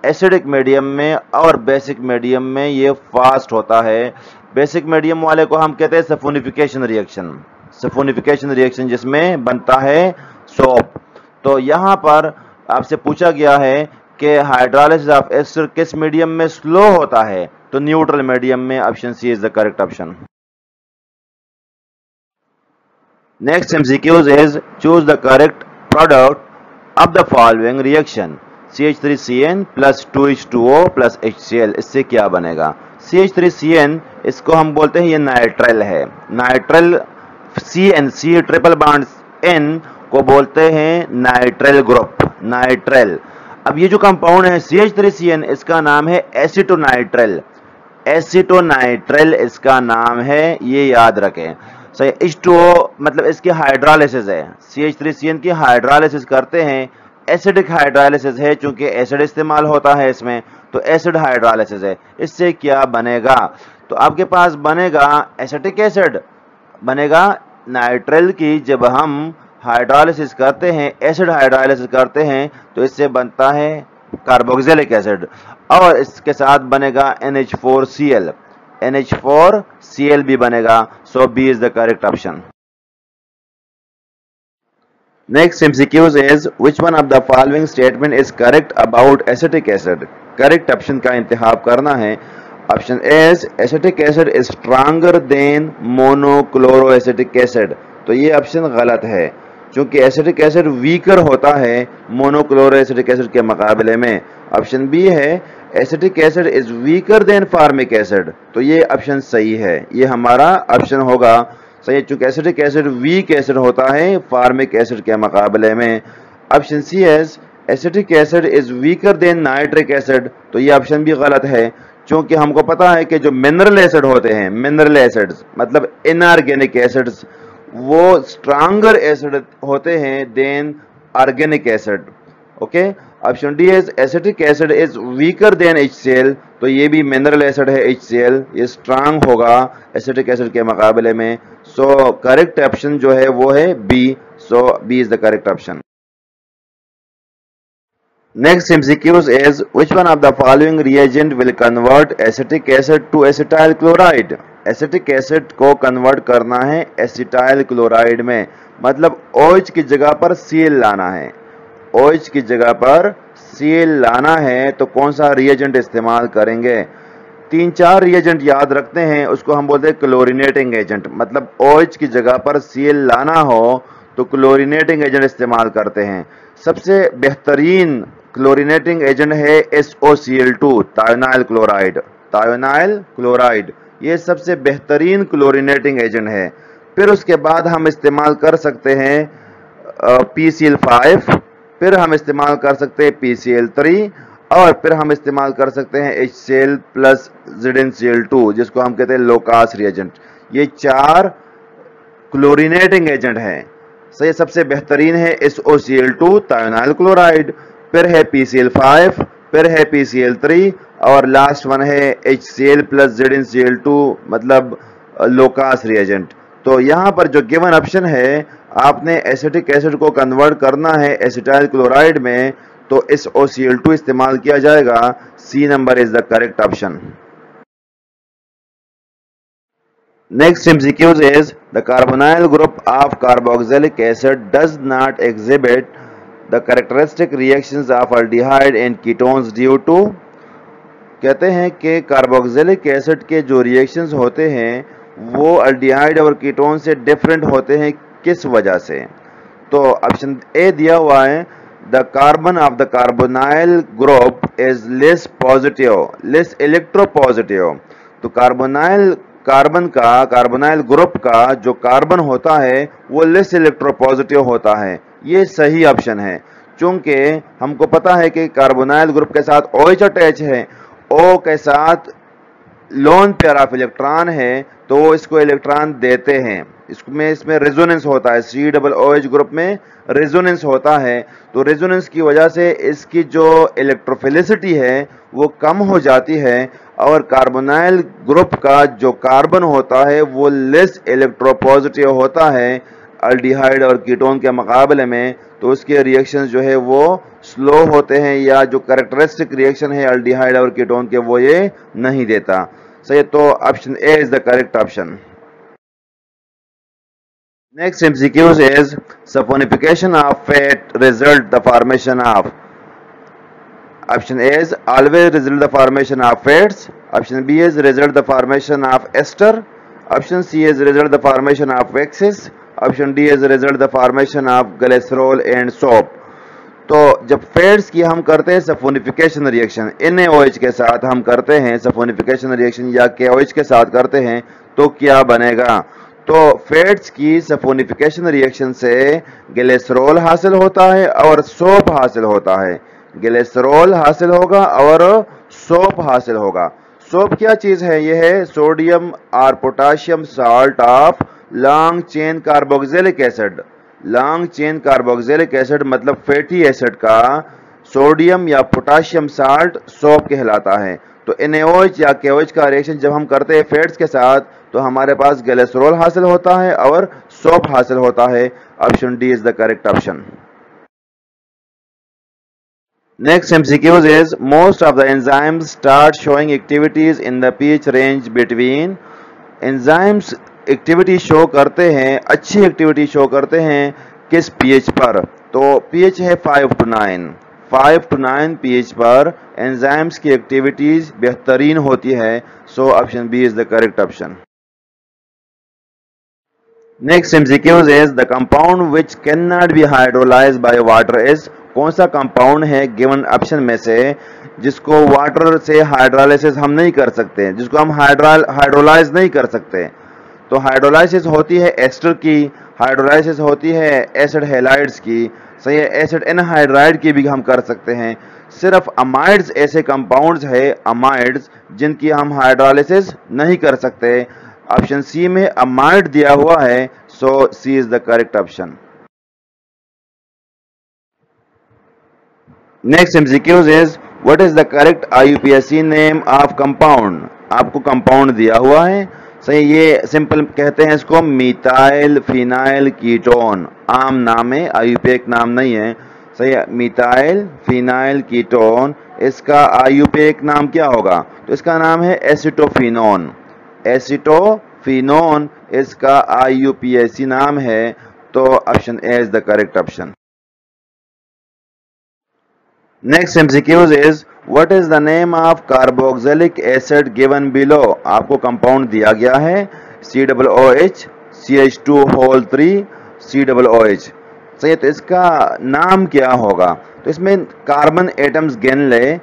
एसिडिक मीडियम में और बेसिक मीडियम में ये फास्ट होता है। बेसिक मीडियम वाले को हम कहते हैं सफोनिफिकेशन रिएक्शन, सफोनिफिकेशन रिएक्शन जिसमें बनता है सोप। तो यहां पर आपसे पूछा गया है कि हाइड्रोलाइसिस ऑफ एस्टर किस मीडियम में स्लो होता है, तो न्यूट्रल मीडियम में। Option C is the correct option. Next MCQs is choose the correct product of the following reaction. CH3CN plus 2H2O plus HCl, इससे क्या बनेगा? CH3CN इसको हम बोलते हैं ये नाइट्राइल है। Nitrile CN triple bond N को बोलते हैं नाइट्राइल ग्रुप, नाइट्राइल। अब ये जो कंपाउंड है CH3CN इसका नाम है एसिटोनाइट्राइल, एसिटोनाइट्राइल इसका नाम है, ये याद रखें। सही। H2O मतलब इसकी हाइड्रोलाइसिस है, CH3CN की हाइड्रोलाइसिस करते हैं। एसिडिक हाइड्रोलाइसिस है चूंकि एसिड इस्तेमाल होता है इसमें, तो एसिड हाइड्रोलाइसिस है। इससे क्या बनेगा? तो आपके पास बनेगा एसिटिक एसिड, बनेगा नाइट्रिल की। जब हम हाइड्रोलाइसिस करते हैं, एसिड हाइड्रोलाइसिस करते हैं, तो इससे बनता है कार्बोक्सिलिक एसिड, और इसके साथ बनेगा NH4Cl, NH4Cl भी बनेगा। So B is the correct option. Next MCQs is which one of the following statement is correct about acetic acid? Correct option का इंतखाब करना है। Option is acetic acid is stronger than monochloroacetic acid। तो ये option गलत है, क्योंकि acetic acid weaker होता है मोनोक्लोरोएसिटिक एसिड के मुकाबले में। ऑप्शन बी है acetic acid is weaker then formic acid. तो ये ऑप्शन सही है, ये हमारा ऑप्शन होगा सही, चूंकि एसिटिक एसिड वीक एसिड होता है फार्मिक एसिड के मुकाबले में। Option C as acetic acid is weaker than nitric acid. तो ये ऑप्शन भी गलत है, क्योंकि हमको पता है कि जो मिनरल एसिड होते हैं, मिनरल एसिड्स मतलब इनऑर्गेनिक एसिड्स, वो स्ट्रॉन्गर एसिड होते हैं than organic acid. Okay, option D is acetic acid is weaker than HCl। तो ये भी मिनरल एसिड है HCl, ये स्ट्रांग होगा एसिटिक एसिड के मुकाबले में। सो करेक्ट ऑप्शन जो है वो है B. So B is the correct option. Next MCQs is which one of the following reagent will convert acetic acid to acetyl chloride? Acetic acid को convert करना है एसिटाइल क्लोराइड में, मतलब OH की जगह पर Cl लाना है, OH की जगह पर Cl लाना है। तो कौन सा रिएजेंट इस्तेमाल करेंगे? 3-4 रिएजेंट याद रखते हैं, उसको हम बोलते हैं क्लोरीनेटिंग एजेंट। मतलब OH की जगह पर Cl लाना हो तो क्लोरीनेटिंग एजेंट इस्तेमाल करते हैं। सबसे बेहतरीन क्लोरीनेटिंग एजेंट है SOCl2, thionyl chloride. Thionyl chloride ये सबसे बेहतरीन क्लोरीनेटिंग एजेंट है। फिर उसके बाद हम इस्तेमाल कर सकते हैं PCl5, फिर हम इस्तेमाल कर सकते हैं PCl3, और फिर हम इस्तेमाल कर सकते हैं HCl प्लस ZnCl2, जिसको हम कहते हैं लोकास रिएजेंट। ये 4 क्लोरीनेटिंग एजेंट हैं। सही, सबसे बेहतरीन है SOCl2 थायोनाइल क्लोराइड, फिर है PCl5, फिर है PCl3, और लास्ट वन है HCl प्लस ZnCl2 मतलब लोकास रिएजेंट। तो यहाँ पर जो गिवन ऑप्शन है, आपने एसिटिक एसिड को कन्वर्ट करना है एसिटाइल क्लोराइड में, तो SOCl2 इस्तेमाल किया जाएगा। C number is the correct option. Next MCQs is the carbonyl group of carboxylic acid does not exhibit the characteristic reactions of aldehyde and ketones due to। कहते हैं कि कार्बोक्सिलिक एसिड के जो रिएक्शंस होते हैं वो अल्डिहाइड और ketone से डिफरेंट होते हैं, किस वजह से? तो ऑप्शन ए दिया हुआ है the carbon of the carbonyl group is less positive, less electropositive. तो कार्बोनाइल ग्रुप का जो कार्बन होता है वो लेस इलेक्ट्रोपॉजिटिव होता है। ये सही ऑप्शन है, क्योंकि हमको पता है कि कार्बोनाइल ग्रुप के साथ OH अटैच है, O के साथ लोन पेयर ऑफ इलेक्ट्रॉन है, तो वो इसको इलेक्ट्रॉन देते हैं। इसमें रेजोनेंस होता है, COOH ग्रुप में रेजोनेंस होता है। तो रेजोनेंस की वजह से इसकी जो इलेक्ट्रोफिलिसिटी है वो कम हो जाती है, और कार्बोनाइल ग्रुप का जो कार्बन होता है वो लेस इलेक्ट्रोपॉजिटिव होता है अल्डिहाइड और कीटोन के मुकाबले में। तो उसके रिएक्शन जो है वो स्लो होते हैं, या जो कैरेक्टरिस्टिक रिएक्शन है अल्डिहाइड और कीटोन के वो ये नहीं देता। सही, तो option A is the correct option. Next MCQs is saponification of fat result the formation of। Option A is always result the formation of fats, option B is result the formation of ester, option C is result the formation of waxes, option D is result the formation of glycerol and soap। तो जब fats की हम करते हैं सफोनिफिकेशन reaction, NaOH के साथ हम करते हैं सफोनिफिकेशन रिएक्शन या KOH के साथ करते हैं, तो क्या बनेगा? तो फैट्स की सफोनिफिकेशन रिएक्शन से ग्लिसरॉल हासिल होता है और सोप हासिल होता है। ग्लिसरॉल हासिल होगा और सोप हासिल होगा। सोप क्या चीज है? यह है सोडियम और potassium salt of long chain carboxylic acid. Long chain carboxylic acid मतलब फैटी एसिड का सोडियम या पोटाशियम साल्ट सोप कहलाता है। तो NaOH या KOH का रिएक्शन जब हम करते हैं फैट्स के साथ तो हमारे पास ग्लिसरॉल हासिल होता है और सोप हासिल होता है। Option D is the correct option. Next MCQs is most of the enzymes start showing activities in the pH range between। enzymes activity show करते हैं, अच्छी एक्टिविटी शो करते हैं किस pH पर? तो pH है 5 to 9, 5 to 9 pH पर एंजाइम्स की एक्टिविटीज बेहतरीन होती है। So option B is the correct option. Next MCQs is the compound which cannot be hydrolyzed by water is। कौन सा कंपाउंड है गिवन ऑप्शन में से जिसको वाटर से हाइड्रोलाइसिस हम नहीं कर सकते, जिसको हम हाइड्रोलाइज नहीं कर सकते? तो हाइड्रोलाइसिस होती है एस्टर की, हाइड्रोलाइसिस होती है एसिड हैलाइड्स की, सही है, एसिड एनहाइड्राइड की भी हम कर सकते हैं। सिर्फ अमाइड्स ऐसे कंपाउंड्स है, अमाइड्स जिनकी हम हाइड्रोलाइसिस नहीं कर सकते। ऑप्शन सी में अमाइड दिया हुआ है, so C is the correct option. Next MCQs is what is the correct IUPAC name of compound। आपको कंपाउंड दिया हुआ है, सही, ये सिंपल कहते हैं इसको मिथाइल फिनाइल कीटोन। आम नाम है, IUPAC नाम नहीं है, सही है, मिथाइल फिनाइल कीटोन। इसका IUPAC नाम क्या होगा? तो इसका नाम है एसिटोफिनोन। एसिटोफिनोन इसका IUPAC नाम है। तो option A is the correct option. Next MCQs is what is the name of carboxylic acid given below। आपको कंपाउंड दिया गया है COOH CH2 COOH, सही है, तो इसका नाम क्या होगा? तो इसमें कार्बन एटम्स गिन ले,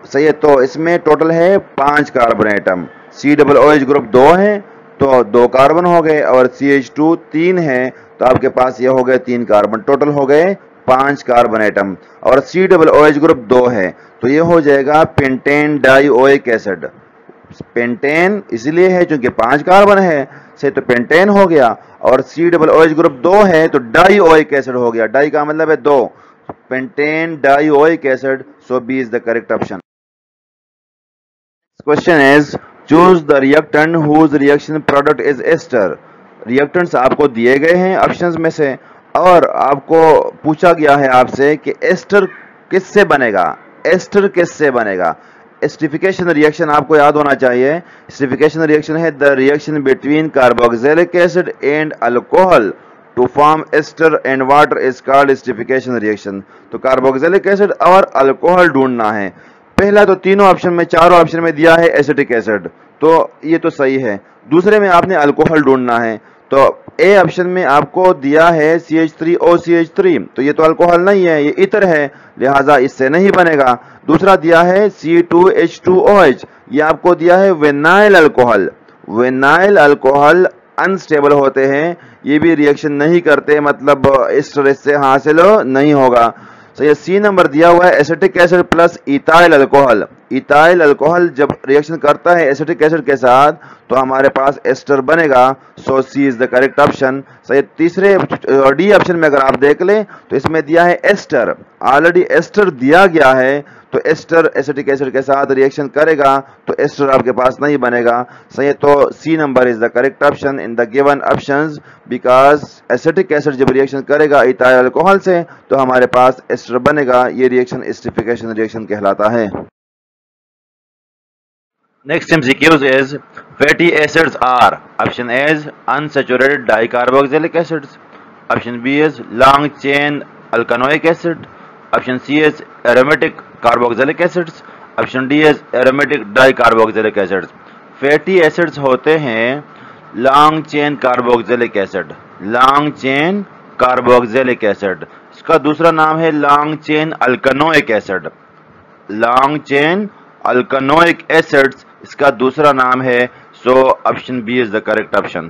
सही है, तो इसमें टोटल है 5 कार्बन एटम। COOH ग्रुप 2 है तो 2 कार्बन हो गए, और CH2 3 है तो आपके पास ये हो गए 3 कार्बन, टोटल हो गए 5 कार्बन एटम। और COOH ग्रुप 2 है तो ये हो जाएगा पेंटेन डाइओइक एसिड। पेंटेन इसलिए है क्योंकि 5 कार्बन है, से तो पेंटेन हो गया, और COOH ग्रुप 2 है तो डाइओइक एसिड हो गया। डाई का मतलब है 2, pentane dioic acid. So B is the correct option. Question is choose the reactant whose reaction product is ester. Reactants आपको दिए गए हैं ऑप्शंस में से, और आपको पूछा गया है आपसे कि एस्टर किससे बनेगा, एस्टर किससे बनेगा। एस्टरिफिकेशन रिएक्शन आपको याद होना चाहिए। एस्टरिफिकेशन रिएक्शन है the reaction between carboxylic acid and alcohol to form ester and water is called esterification reaction. तो कार्बोक्सिलिक एसिड और अल्कोहल ढूंढना है। पहला तो तीनों ऑप्शन में, चारों ऑप्शन में दिया है एसिटिक एसिड, तो ये तो सही है। दूसरे में आपने अल्कोहल ढूंढना है, तो ए ऑप्शन में आपको दिया है CH3OCH3, तो ये तो अल्कोहल नहीं है, ये ईथर है, लिहाजा इससे नहीं बनेगा। दूसरा दिया है C2H2OH, ये आपको दिया है vinyl alcohol. Vinyl alcohol unstable होते हैं, ये भी रिएक्शन नहीं करते, मतलब एस्टर इससे हासिल नहीं होगा। तो ये सी नंबर दिया हुआ है acetic acid plus ethyl alcohol. Ethyl alcohol जब रिएक्शन करता है एसिटिक एसिड के साथ तो हमारे पास एस्टर बनेगा। सो C is the correct option. सही, तीसरे डी ऑप्शन में अगर आप देख लें तो इसमें दिया है एस्टर, ऑलरेडी एस्टर दिया गया है, तो एस्टर एसिटिक एसिड के साथ रिएक्शन करेगा तो एस्टर आपके पास नहीं बनेगा। सही है, तो C number is the correct option in the given options, because acetic acid जब रिएक्शन करेगा इथाइल अल्कोहल से तो हमारे पास एस्टर बनेगा। ये रिएक्शन एस्टरिफिकेशन रिएक्शन कहलाता है। Next MCQs is fatty acids are option A is unsaturated dicarboxylic acids, option B is long chain alkanoic acid, option C is aromatic carboxylic acids, option D is aromatic dicarboxylic acids। Fatty acids होते हैं long chain carboxylic acid, long chain carboxylic acid. इसका दूसरा नाम है long chain alkanoic acid, long chain alkanoic acids इसका दूसरा नाम है। So option B is the correct option.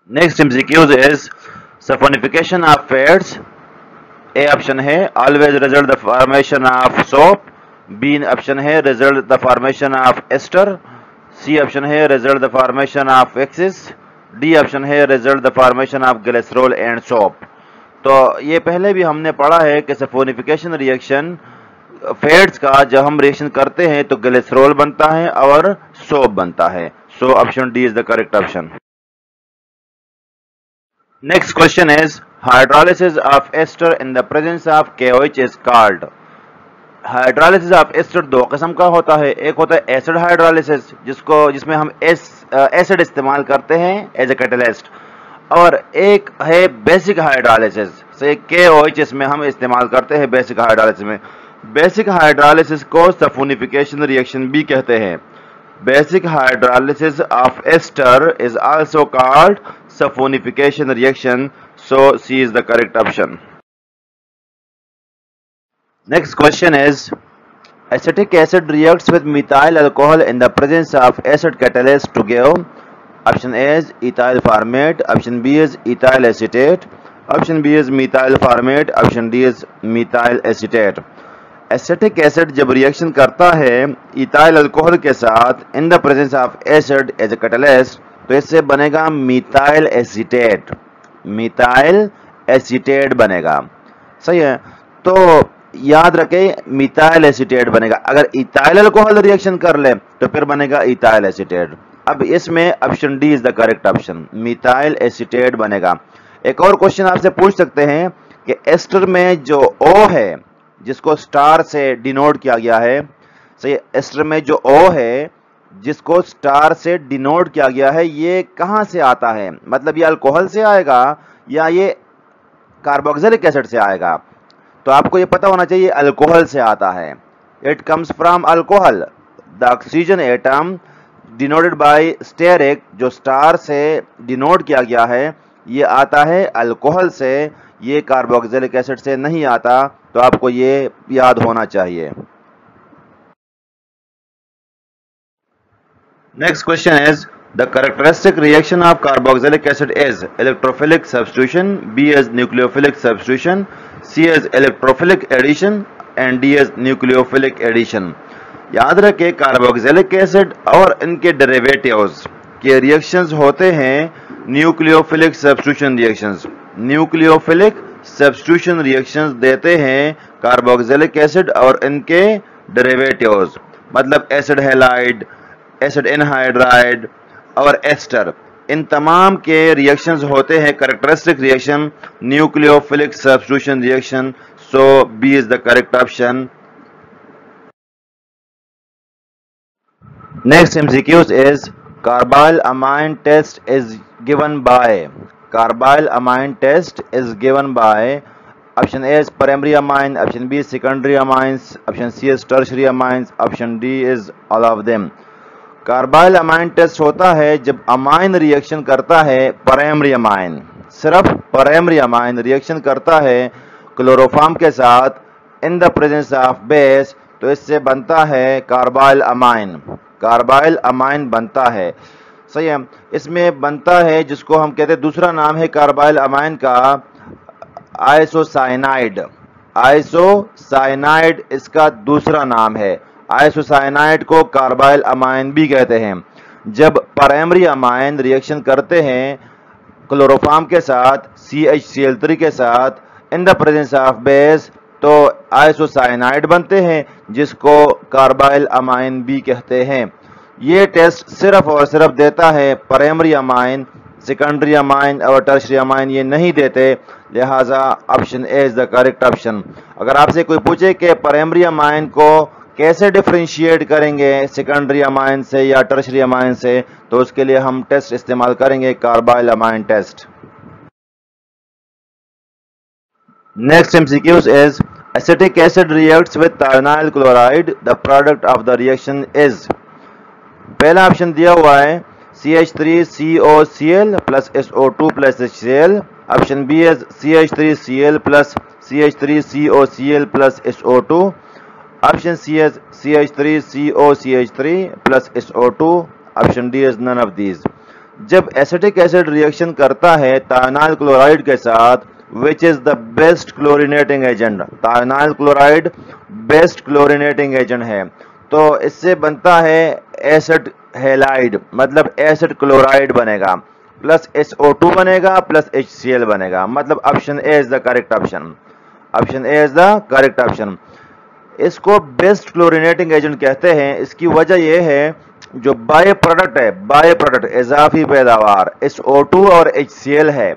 Next MCQs is saponification of fats. A option है always result the formation of soap, B option है result the formation of ester, C option है result the formation of axis, D option है result the formation of glycerol and soap. तो ये पहले भी हमने पढ़ा है कि सल्फोनिफिकेशन रिएक्शन फैट्स का जब हम रिएक्शन करते हैं तो ग्लिसरॉल बनता है और सोप बनता है। So option D is the correct option. Next question is hydrolysis of ester in the presence of KOH is called. Hydrolysis of ester दो किस्म का होता है, एक होता है एसिड हाइड्रोलिसिस जिसमें हम एसिड इस्तेमाल करते हैं एज ए कैटलिस्ट, और एक है बेसिक हाइड्रोलिसिस से KOH इसमें हम इस्तेमाल करते हैं बेसिक हाइड्रोलिसिस में। बेसिक हाइड्रोलिसिस को सफोनिफिकेशन रिएक्शन भी कहते हैं। Basic hydrolysis of ester is also called saponification reaction, so C is the correct option. Next question is acetic acid reacts with methyl alcohol in the presence of acid catalyst to give. Option A is ethyl formate, option B is ethyl acetate, option B is methyl formate, option D is methyl acetate. Acetic acid जब reaction करता है ethyl alcohol के साथ in the presence of acid as a catalyst तो इससे बनेगा methyl acetate, methyl acetate बनेगा। सही है, तो याद रखें मिथाइल एसीटेट बनेगा। अगर इथाइल अल्कोहल रिएक्शन कर ले तो फिर बनेगा इथाइल एसीटेट। अब इसमें option D is the correct option, methyl acetate बनेगा। एक और क्वेश्चन आपसे पूछ सकते हैं कि एस्टर में जो O है जिसको स्टार से डिनोट किया गया है, सही, एस्टर में जो O है जिसको स्टार से डिनोट किया गया है ये कहां से आता है, मतलब ये अल्कोहल से आएगा या ये कार्बोक्सिलिक एसिड से आएगा। तो आपको ये पता होना चाहिए अल्कोहल से आता है। It comes from alcohol. The oxygen atom denoted by steric, जो स्टार से डिनोट किया गया है, ये आता है अल्कोहल से, ये कार्बोक्सिलिक एसिड से नहीं आता। तो आपको ये याद होना चाहिए। Next question is the characteristic reaction of carboxylic acid is electrophilic substitution, B is nucleophilic substitution, C is electrophilic addition and D is nucleophilic addition। याद रखें कार्बोक्सिलिक एसिड और इनके डेरिवेटिव्स के रिएक्शंस होते हैं nucleophilic substitution reactions. Nucleophilic substitution reactions देते हैं carboxylic acid और इनके डेरिवेटिव्स, मतलब एसिड हैलाइड, एसिड एनहाइड्राइड और एस्टर, इन तमाम के रिएक्शंस होते हैं characteristic reaction nucleophilic substitution reaction. So B is the correct option. Next MCQs is carbylamine test is given by. Carbylamine test is given by option A is primary amine, option B secondary amines, option C is tertiary amines, option D is all of them. Carbylamine test होता है जब amine reaction करता है primary amine, सिर्फ primary amine reaction करता है chloroform के साथ in the presence of base, तो इससे बनता है कार्बाइल अमाइन। कार्बाइल अमाइन बनता है, सही है, इसमें बनता है जिसको हम कहते हैं, दूसरा नाम है कार्बाइल अमाइन का आइसोसाइनाइड। आइसोसाइनाइड इसका दूसरा नाम है। आइसोसाइनाइड को कार्बाइल अमाइन भी कहते हैं। जब प्राइमरी अमाइन रिएक्शन करते हैं क्लोरोफॉर्म के साथ CHCl3 के साथ in the presence of base तो आइसोसाइनाइड बनते हैं जिसको कार्बाइल अमाइन भी कहते हैं। ये टेस्ट सिर्फ और सिर्फ देता है प्राइमरी अमाइन, सेकेंडरी अमाइन और टर्शियरी अमाइन ये नहीं देते, लिहाजा option A is the correct option. अगर आपसे कोई पूछे कि प्राइमरी अमाइन को कैसे डिफरेंशिएट करेंगे सेकेंडरी अमाइन से या टर्शियरी अमाइन से, तो उसके लिए हम टेस्ट इस्तेमाल करेंगे carbylamine test. Next MCQs is acetic acid reacts with thionyl chloride, the product of the reaction is. पहला ऑप्शन दिया हुआ है CH3COCl plus SO2 plus HCl, option B is CH3Cl plus CH3COCl plus SO2, option C is CH3COCH3 plus SO2, option D is none of these. जब acetic acid reaction करता है thionyl chloride के साथ, which is the best chlorinating agent, thionyl chloride best chlorinating agent है, तो इससे बनता है एसिड हैलाइड, मतलब एसिड क्लोराइड बनेगा, प्लस SO2 बनेगा प्लस HCl बनेगा, मतलब option A is the correct option. Option A is the correct option. इसको बेस्ट क्लोरीनेटिंग एजेंट कहते हैं। इसकी वजह यह है, जो बाय प्रोडक्ट है, बाय प्रोडक्ट इजाफी पैदावार SO2 और HCl है,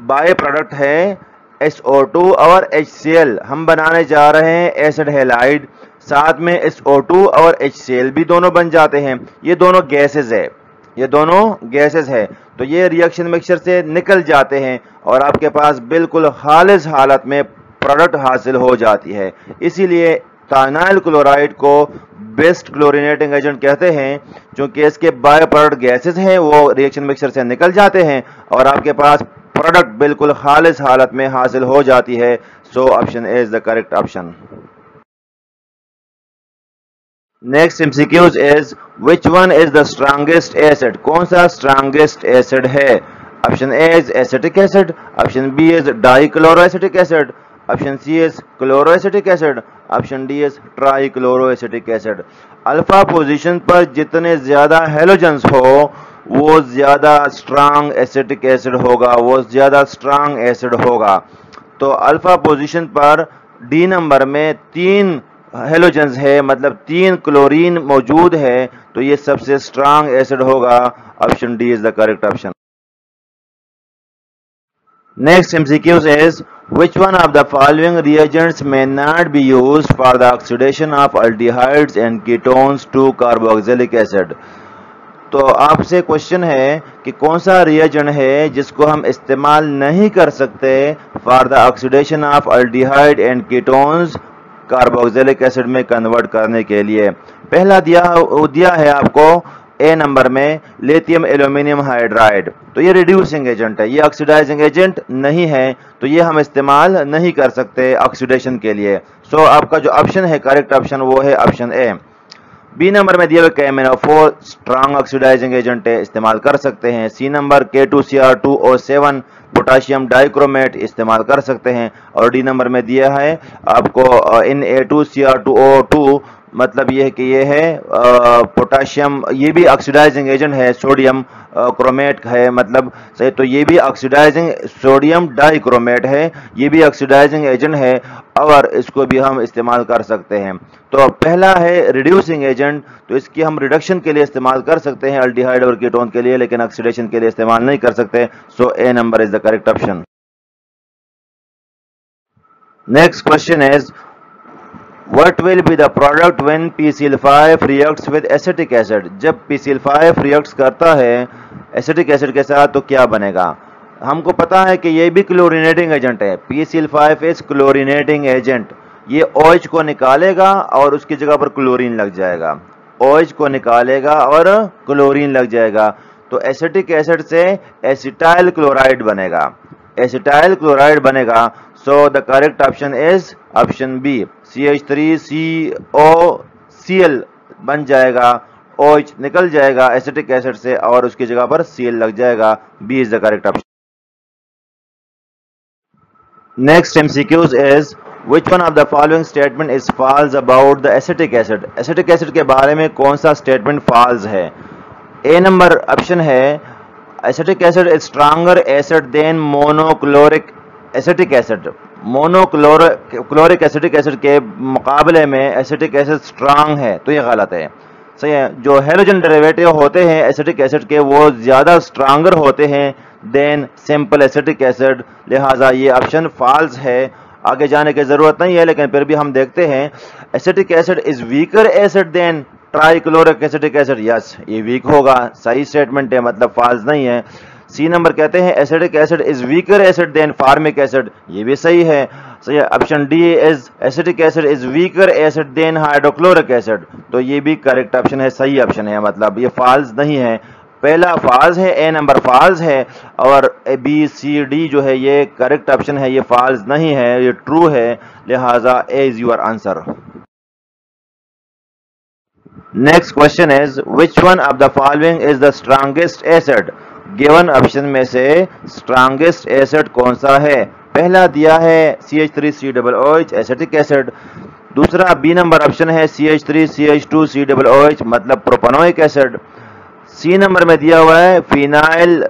बाय प्रोडक्ट है SO2 और HCl। हम बनाने जा रहे हैं एसिड हैलाइड, साथ में SO2 और HCl भी दोनों बन जाते हैं। ये दोनों गैसेस है, ये दोनों गैसेस है, तो ये रिएक्शन मिक्सचर से निकल जाते हैं और आपके पास बिल्कुल खालिस हालत में प्रोडक्ट हासिल हो जाती है। इसीलिए थाइनाइल क्लोराइड को बेस्ट क्लोरीनेटिंग एजेंट कहते हैं, क्योंकि इसके बाय प्रोडक्ट गैसेस हैं, वो रिएक्शन मिक्सचर से निकल जाते हैं और आपके पास प्रोडक्ट बिल्कुल खालिस हालत में हासिल हो जाती है। So option A is the correct option. Next MCQs is which one is the strongest acid, कौन सा स्ट्रॉन्गेस्ट एसिड है? Option A is acetic acid, option B is dichloroacetic acid, option C is chloroacetic acid, option D is trichloroacetic acid. Alpha position पर जितने ज्यादा halogens हो वो ज्यादा strong acetic acid होगा, वो ज्यादा स्ट्रांग एसिड होगा। तो अल्फा पोजीशन पर डी नंबर में 3 हेलोजेंस है, मतलब 3 क्लोरीन मौजूद है, तो ये सबसे स्ट्रांग एसिड होगा। Option D is the correct option. Next MCQs is which one of the following reagents may not be used for the oxidation of aldehydes and ketones to carboxylic acid। तो आपसे question है कि कौन सा reagent है जिसको हम इस्तेमाल नहीं कर सकते for the oxidation of aldehyde and ketones carboxylic acid में कन्वर्ट करने के लिए। पहला दिया है आपको ए नंबर में लिथियम एल्यूमिनियम हाइड्राइड, तो ये रिड्यूसिंग एजेंट है, ये ऑक्सीडाइजिंग एजेंट नहीं है, तो ये हम इस्तेमाल नहीं कर सकते ऑक्सीडेशन के लिए। सो आपका जो ऑप्शन है करेक्ट ऑप्शन वो है ऑप्शन ए। बी नंबर में दिया हुआ KMnO4 स्ट्रांग ऑक्सीडाइजिंग एजेंट है, इस्तेमाल कर सकते हैं। सी नंबर K2Cr2O7 पोटाशियम डाइक्रोमेट इस्तेमाल कर सकते हैं। और डी नंबर में दिया है आपको Na2Cr2O2, मतलब ये है कि ये है पोटाशियम, ये भी ऑक्सीडाइजिंग एजेंट है, सोडियम क्रोमेट है, मतलब सही, तो ये भी ऑक्सीडाइजिंग सोडियम डाइक्रोमेट है, ये भी ऑक्सीडाइजिंग एजेंट है और इसको भी हम इस्तेमाल कर सकते हैं। तो पहला है रिड्यूसिंग एजेंट, तो इसकी हम रिडक्शन के लिए इस्तेमाल कर सकते हैं अल्डिहाइड और कीटोन के लिए, लेकिन ऑक्सीडेशन के लिए इस्तेमाल नहीं कर सकते। So A number is the correct option. Next question is What will be the product when PCl5 reacts with acetic acid? जब PCl5 reacts करता है एसिटिक एसिड के साथ तो क्या बनेगा? हमको पता है कि ये भी क्लोरीनेटिंग एजेंट है, PCl5 इज क्लोरीनेटिंग एजेंट। ये OH को निकालेगा और उसकी जगह पर क्लोरीन लग जाएगा, OH को निकालेगा और क्लोरीन लग जाएगा, तो एसिटिक एसिड से एसिटाइल क्लोराइड बनेगा, एसिटाइल क्लोराइड बनेगा। So the correct option is option B, CH3COCl बन जाएगा, OH निकल जाएगा एसिटिक एसिड से और उसकी जगह पर Cl लग जाएगा। B is the correct option. Next MCQs is which one of the following statement is false about the acetic acid? Acetic acid के बारे में कौन सा स्टेटमेंट फॉल्स है? ए नंबर ऑप्शन है acetic acid is stronger acid than monochloric acetic acid. Monochloric acetic acid के मुकाबले में एसिटिक एसिड स्ट्रांग है, तो ये गलत है। सही है, जो हेलोजन डेरिवेटिव होते हैं एसिटिक एसिड के वो ज़्यादा स्ट्रांगर होते हैं देन सिंपल एसिटिक एसिड, लिहाजा ये ऑप्शन फॉल्स है। आगे जाने की ज़रूरत नहीं है, लेकिन फिर भी हम देखते हैं। Acetic acid is weaker acid than trichloric acetic acid, yes ये वीक होगा, सही स्टेटमेंट है, मतलब फॉल्स नहीं है। सी नंबर कहते हैं acetic acid is weaker acid than formic acid, ये भी सही है। सही है, option D is acetic acid is weaker acid than hydrochloric acid, तो ये भी करेक्ट ऑप्शन है, सही ऑप्शन है, मतलब ये फॉल्स नहीं है। पहला फॉल्स है, ए नंबर फॉल्स है और बी सी डी जो है ये करेक्ट ऑप्शन है, ये फॉल्स नहीं है, ये ट्रू है, लिहाजा A is your answer. Next question is which one of the following is the strongest acid? Given option में से स्ट्रॉन्गेस्ट एसिड कौन सा है? पहला दिया है CH3COOH एसिटिक एसिड, दूसरा बी नंबर ऑप्शन है CH3CH2COOH मतलब प्रोपेनोइक एसिड, सी नंबर में दिया हुआ है फिनाइल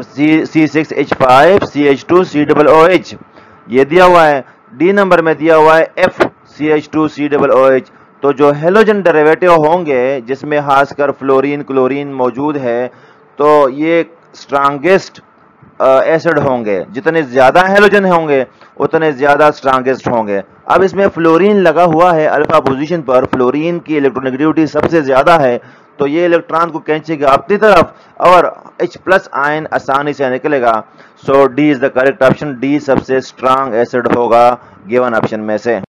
C6H5CH2COOH ये दिया हुआ है, डी नंबर में दिया हुआ है CH2COOH, तो जो हेलोजन डेरिवेटिव होंगे जिसमें खासकर फ्लोरीन क्लोरीन मौजूद है, तो ये स्ट्रांगेस्ट एसिड होंगे। जितने ज्यादा हेलोजन होंगे उतने ज्यादा स्ट्रांगेस्ट होंगे। अब इसमें फ्लोरीन लगा हुआ है अल्फा पोजीशन पर, फ्लोरीन की इलेक्ट्रोनेगेटिविटी सबसे ज्यादा है, तो ये इलेक्ट्रॉन को खींचेगा अपनी तरफ और H+ आयन आसानी से निकलेगा। So D is the correct option. D सबसे स्ट्रांग एसिड होगा गिवन ऑप्शन में से।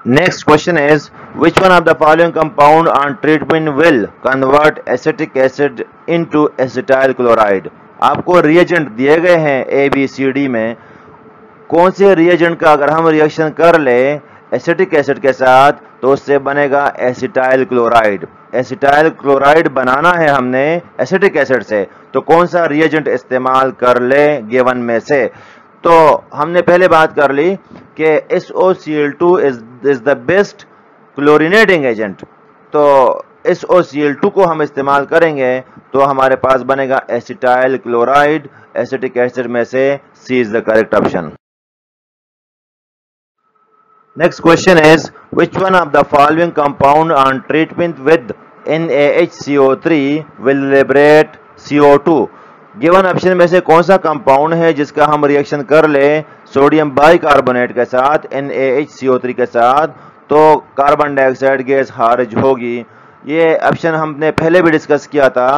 Next question is, which one of the following compound on treatment will convert acetic acid into acetyl chloride? आपको reagent दिए गए हैं A B C D में, कौन से रिएजेंट का अगर हम रिएक्शन कर ले एसिटिक एसिड के साथ तो उससे बनेगा एसिटाइल क्लोराइड। एसिटाइल क्लोराइड बनाना है हमने एसिटिक एसिड से, तो कौन सा रिएजेंट इस्तेमाल कर ले गिवन में से? तो हमने पहले बात कर ली कि SOCl2 is the best chlorinating agent, तो SOCl2 को हम इस्तेमाल करेंगे तो हमारे पास बनेगा एसिटाइल क्लोराइड एसिटिक एसिड में से। C is the correct option. Next question is, which one of the following compound on treatment with NaHCO3 will liberate CO2? Given option में से कौन सा कंपाउंड है जिसका हम रिएक्शन कर ले सोडियम बाइकार्बोनेट के साथ NaHCO3 के साथ, तो कार्बन डाइऑक्साइड गैस खारिज होगी। ये ऑप्शन हमने पहले भी डिस्कस किया था।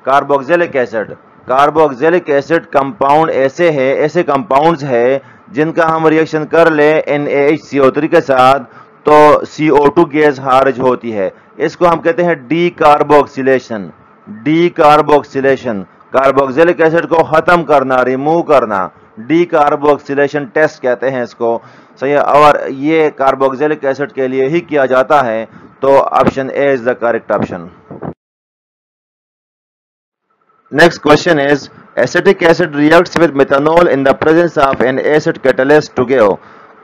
Carboxylic acid, carboxylic acid compound ऐसे कंपाउंड्स है जिनका हम रिएक्शन कर ले NaHCO3 के साथ तो CO2 गैस खारिज होती है। इसको हम कहते हैं D carboxylation. D carboxylation, carboxylic acid को खत्म करना, रिमूव करना, डी कार्बोक्सिलेशन टेस्ट कहते हैं इसको, सही है। और ये कार्बोक्सिलिक एसिड के लिए ही किया जाता है, तो option A is the correct option. Next question is, acetic acid reacts with methanol in the presence of an acid catalyst to give।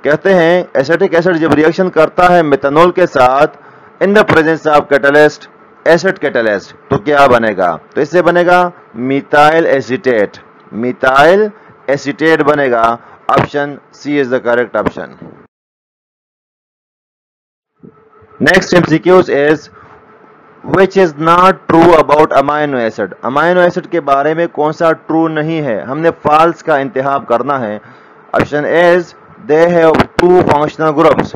कहते हैं एसिटिक एसिड जब रिएक्शन करता है मेथनॉल के साथ in the presence of catalyst, acid catalyst, तो क्या बनेगा? तो इससे बनेगा मिथाइल एसीटेट। मिथाइल एसीटेट बनेगा। Option C is the correct option. Next MCQs is, which is not true about amino acid। Amino acid के बारे में कौन सा ट्रू नहीं है? हमने फॉल्स का इंतखाब करना है। Option is they have 2 functional groups,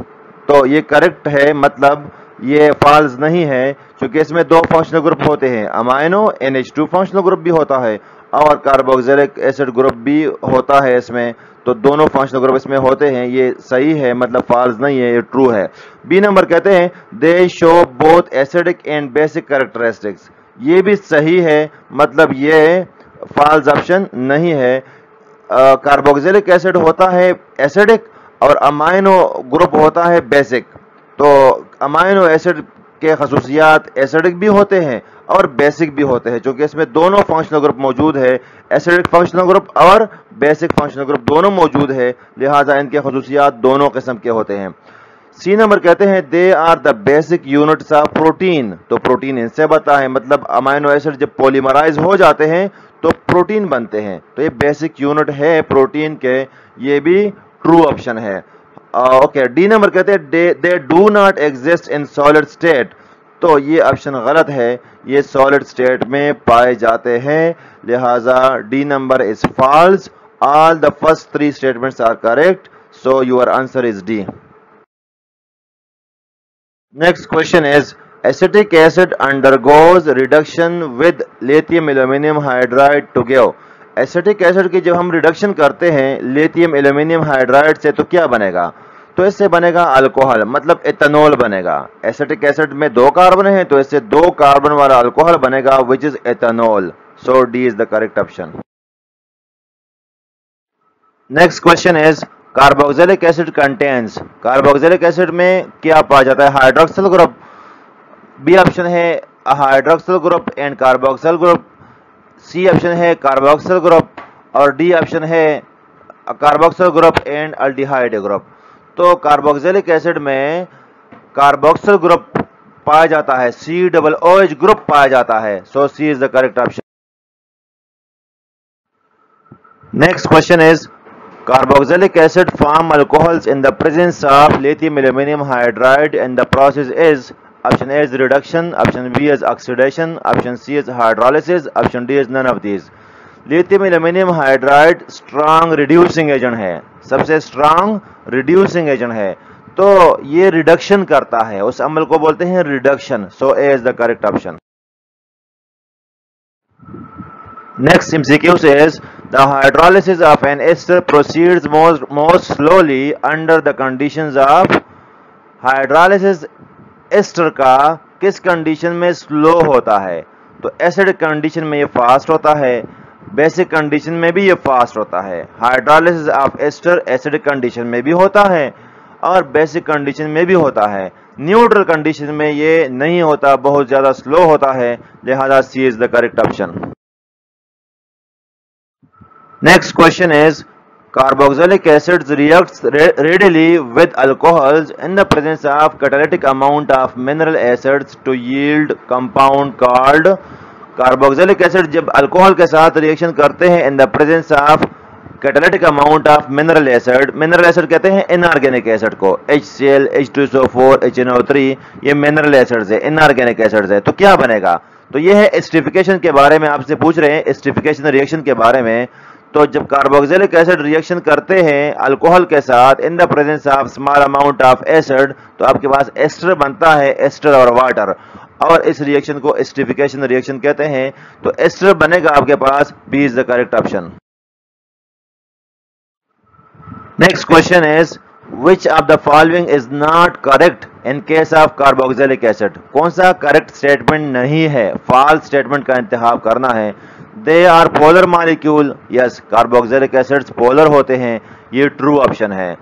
तो ये करेक्ट है, मतलब ये फॉल्स नहीं है क्योंकि इसमें 2 फंक्शनल ग्रुप होते हैं। अमाइनो NH2 फंक्शनल ग्रुप भी होता है और कार्बोक्सिलिक एसिड ग्रुप भी होता है इसमें, तो दोनों फंक्शनल ग्रुप इसमें होते हैं। ये सही है, मतलब फॉल्स नहीं है, ये ट्रू है। बी नंबर कहते हैं दे show both acidic and basic characteristics. ये भी सही है, मतलब ये फॉल्स ऑप्शन नहीं है। कार्बोक्सिलिक एसिड होता है एसिडिक और अमाइनो ग्रुप होता है बेसिक, तो अमाइनो एसिड के खसूसियात एसिडिक भी होते हैं और बेसिक भी होते हैं, क्योंकि इसमें दोनों फंक्शनल ग्रुप मौजूद है, एसिडिक फंक्शनल ग्रुप और बेसिक फंक्शनल ग्रुप दोनों मौजूद है, लिहाजा इनके खसूसियात दोनों किस्म के होते हैं। सी नंबर कहते हैं they are the basic units of protein, तो प्रोटीन इनसे बनता है, मतलब अमाइनो एसिड जब पॉलीमराइज हो जाते हैं तो प्रोटीन बनते हैं, तो ये बेसिक यूनिट है प्रोटीन के। ये भी ट्रू ऑप्शन है। ओके, डी नंबर कहते हैं they do not exist in solid state, तो ये ऑप्शन गलत है, ये सॉलिड स्टेट में पाए जाते हैं, लिहाजा D number is false. All the first 3 statements are correct, so your answer is D. Next question is, acetic acid undergoes reduction with lithium aluminium hydride to give. Acetic acid की जब हम reduction करते हैं lithium aluminium hydride से तो क्या बनेगा? तो इससे बनेगा अल्कोहल, मतलब एथेनॉल बनेगा। एसिटिक एसिड में 2 कार्बन है तो इससे 2 कार्बन वाला अल्कोहल बनेगा which is ethanol. So D is the correct option. Next question is, carboxylic acid contains, carboxylic acid में क्या पाया जाता है? Hydroxyl group. बी ऑप्शन है hydroxyl group and carboxyl group, C option है कार्बोक्सिल ग्रुप और D option है carboxyl group and aldehyde group. तो कार्बोक्सिलिक एसिड में कार्बोक्सिल ग्रुप पाया जाता है, COOH ग्रुप पाया जाता है, so C is the correct option. Next question is, Carboxylic acid form alcohols in the presence of lithium aluminum hydride and the process is option A is reduction, option B is oxidation, option C is hydrolysis, option D is none of these. Lithium aluminium hydride strong reducing agent है, सबसे strong reducing agent है, तो ये reduction करता है, उस अमल को बोलते हैं reduction. So A is the correct option. Next MCQ says the hydrolysis of an ester proceeds most slowly under the conditions of. Hydrolysis ester का किस कंडीशन में स्लो होता है? तो एसिड कंडीशन में ये फास्ट होता है, बेसिक कंडीशन में भी ये फास्ट होता है. Hydrolysis of ester acid condition में भी होता है और बेसिक कंडीशन में भी होता है. न्यूट्रल कंडीशन में ये नहीं होता, बहुत ज्यादा स्लो होता है, लिहाजा C is the correct option. Next question is carboxylic acids reacts readily with alcohols in the presence of catalytic amount of mineral acids to yield compound called. Carboxylic acid जब अल्कोहल के साथ reaction करते हैं इन the presence of catalytic amount of mineral acid. Mineral acid कहते हैं inorganic acid को. HCl, H2SO4, HNO3 ये mineral acids है, इनऑर्गेनिक एसिड्स है. तो क्या बनेगा? तो ये है एस्टरिफिकेशन के बारे में आपसे पूछ रहे हैं, एस्टरिफिकेशन रिएक्शन के बारे में. तो जब कार्बोक्सिलिक एसिड रिएक्शन करते हैं अल्कोहल के साथ in the presence of small amount of acid, तो आपके पास एस्टर बनता है, एस्टर और वाटर, और इस रिएक्शन को एस्टरिफिकेशन रिएक्शन कहते हैं. तो एस्टर बनेगा आपके पास, B is the correct option. Next question is which of the following is not correct in case of carboxylic acid. कौन सा करेक्ट स्टेटमेंट नहीं है, फॉल्स स्टेटमेंट का इंतखाब करना है. They are polar molecule, yes carboxylic acids polar होते हैं, ये ट्रू ऑप्शन है.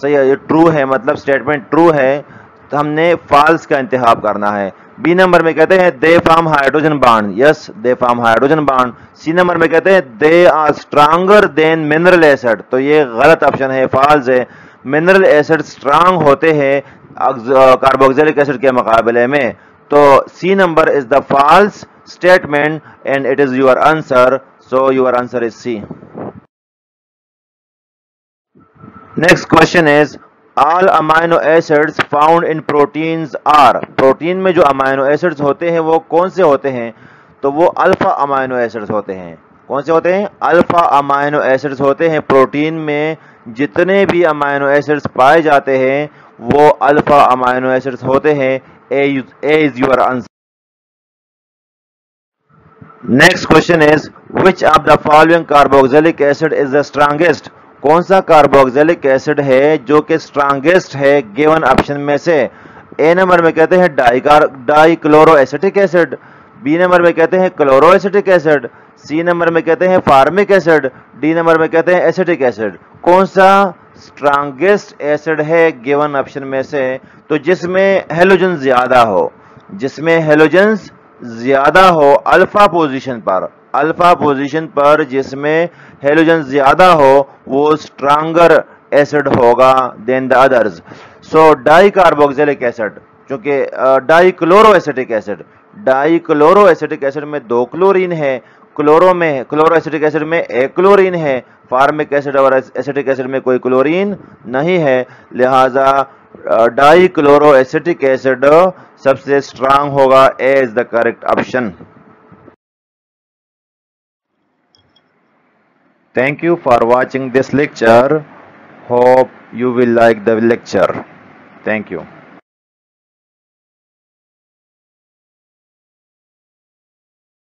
सही है, ये ट्रू है, मतलब स्टेटमेंट ट्रू है, तो हमने फॉल्स का इंतखाब करना है. बी नंबर में कहते हैं they form hydrogen bond, yes they form hydrogen bond. C number में कहते हैं they are stronger than mineral acid, तो ये गलत ऑप्शन है, फॉल्स है. मिनरल एसिड स्ट्रांग होते हैं कार्बोक्सिलिक एसिड के मुकाबले में. तो C number is the false statement and it is your answer. So your answer is C. Next question is all amino acids found in proteins are. Protein में जो amino acids होते हैं वो कौन से होते हैं? तो वो अल्फा अमाइनो एसिड्स होते हैं. कौन से होते हैं? अल्फा अमाइनो एसिड्स होते हैं. प्रोटीन में जितने भी अमाइनो एसिड्स पाए जाते हैं वो अल्फा अमाइनो एसिड्स होते हैं. A is your answer. Next question is which of the following carboxylic acid is the strongest. कौन सा कार्बोक्सिलिक एसिड है जो कि स्ट्रांगेस्ट है गिवन ऑप्शन में से? ए नंबर में कहते हैं dichloro acetic acid, B number में कहते हैं chloro acetic acid, C number में कहते हैं फार्मिक एसिड, डी नंबर में कहते हैं एसिटिक एसिड. कौन सा स्ट्रांगेस्ट एसिड है गिवन ऑप्शन में से? तो जिसमें हेलोजन ज्यादा हो, जिसमें हेलोजन ज्यादा हो अल्फा पोजीशन पर, अल्फा पोजीशन पर जिसमें हेलोजन ज्यादा हो वो स्ट्रांगर एसिड होगा than the others. So dicarboxylic acid, क्योंकि dichloro acetic acid, dichloro acetic acid में 2 क्लोरीन है, क्लोरो एसिटिक एसिड में 1 क्लोरीन है, फार्मिक एसिड और एसिटिक एसिड में कोई क्लोरीन नहीं है, लिहाजा डाइक्लोरो एसिटिक एसिड सबसे स्ट्रांग होगा. A is the correct option. Thank you for watching this lecture. Hope you will like the lecture. Thank you.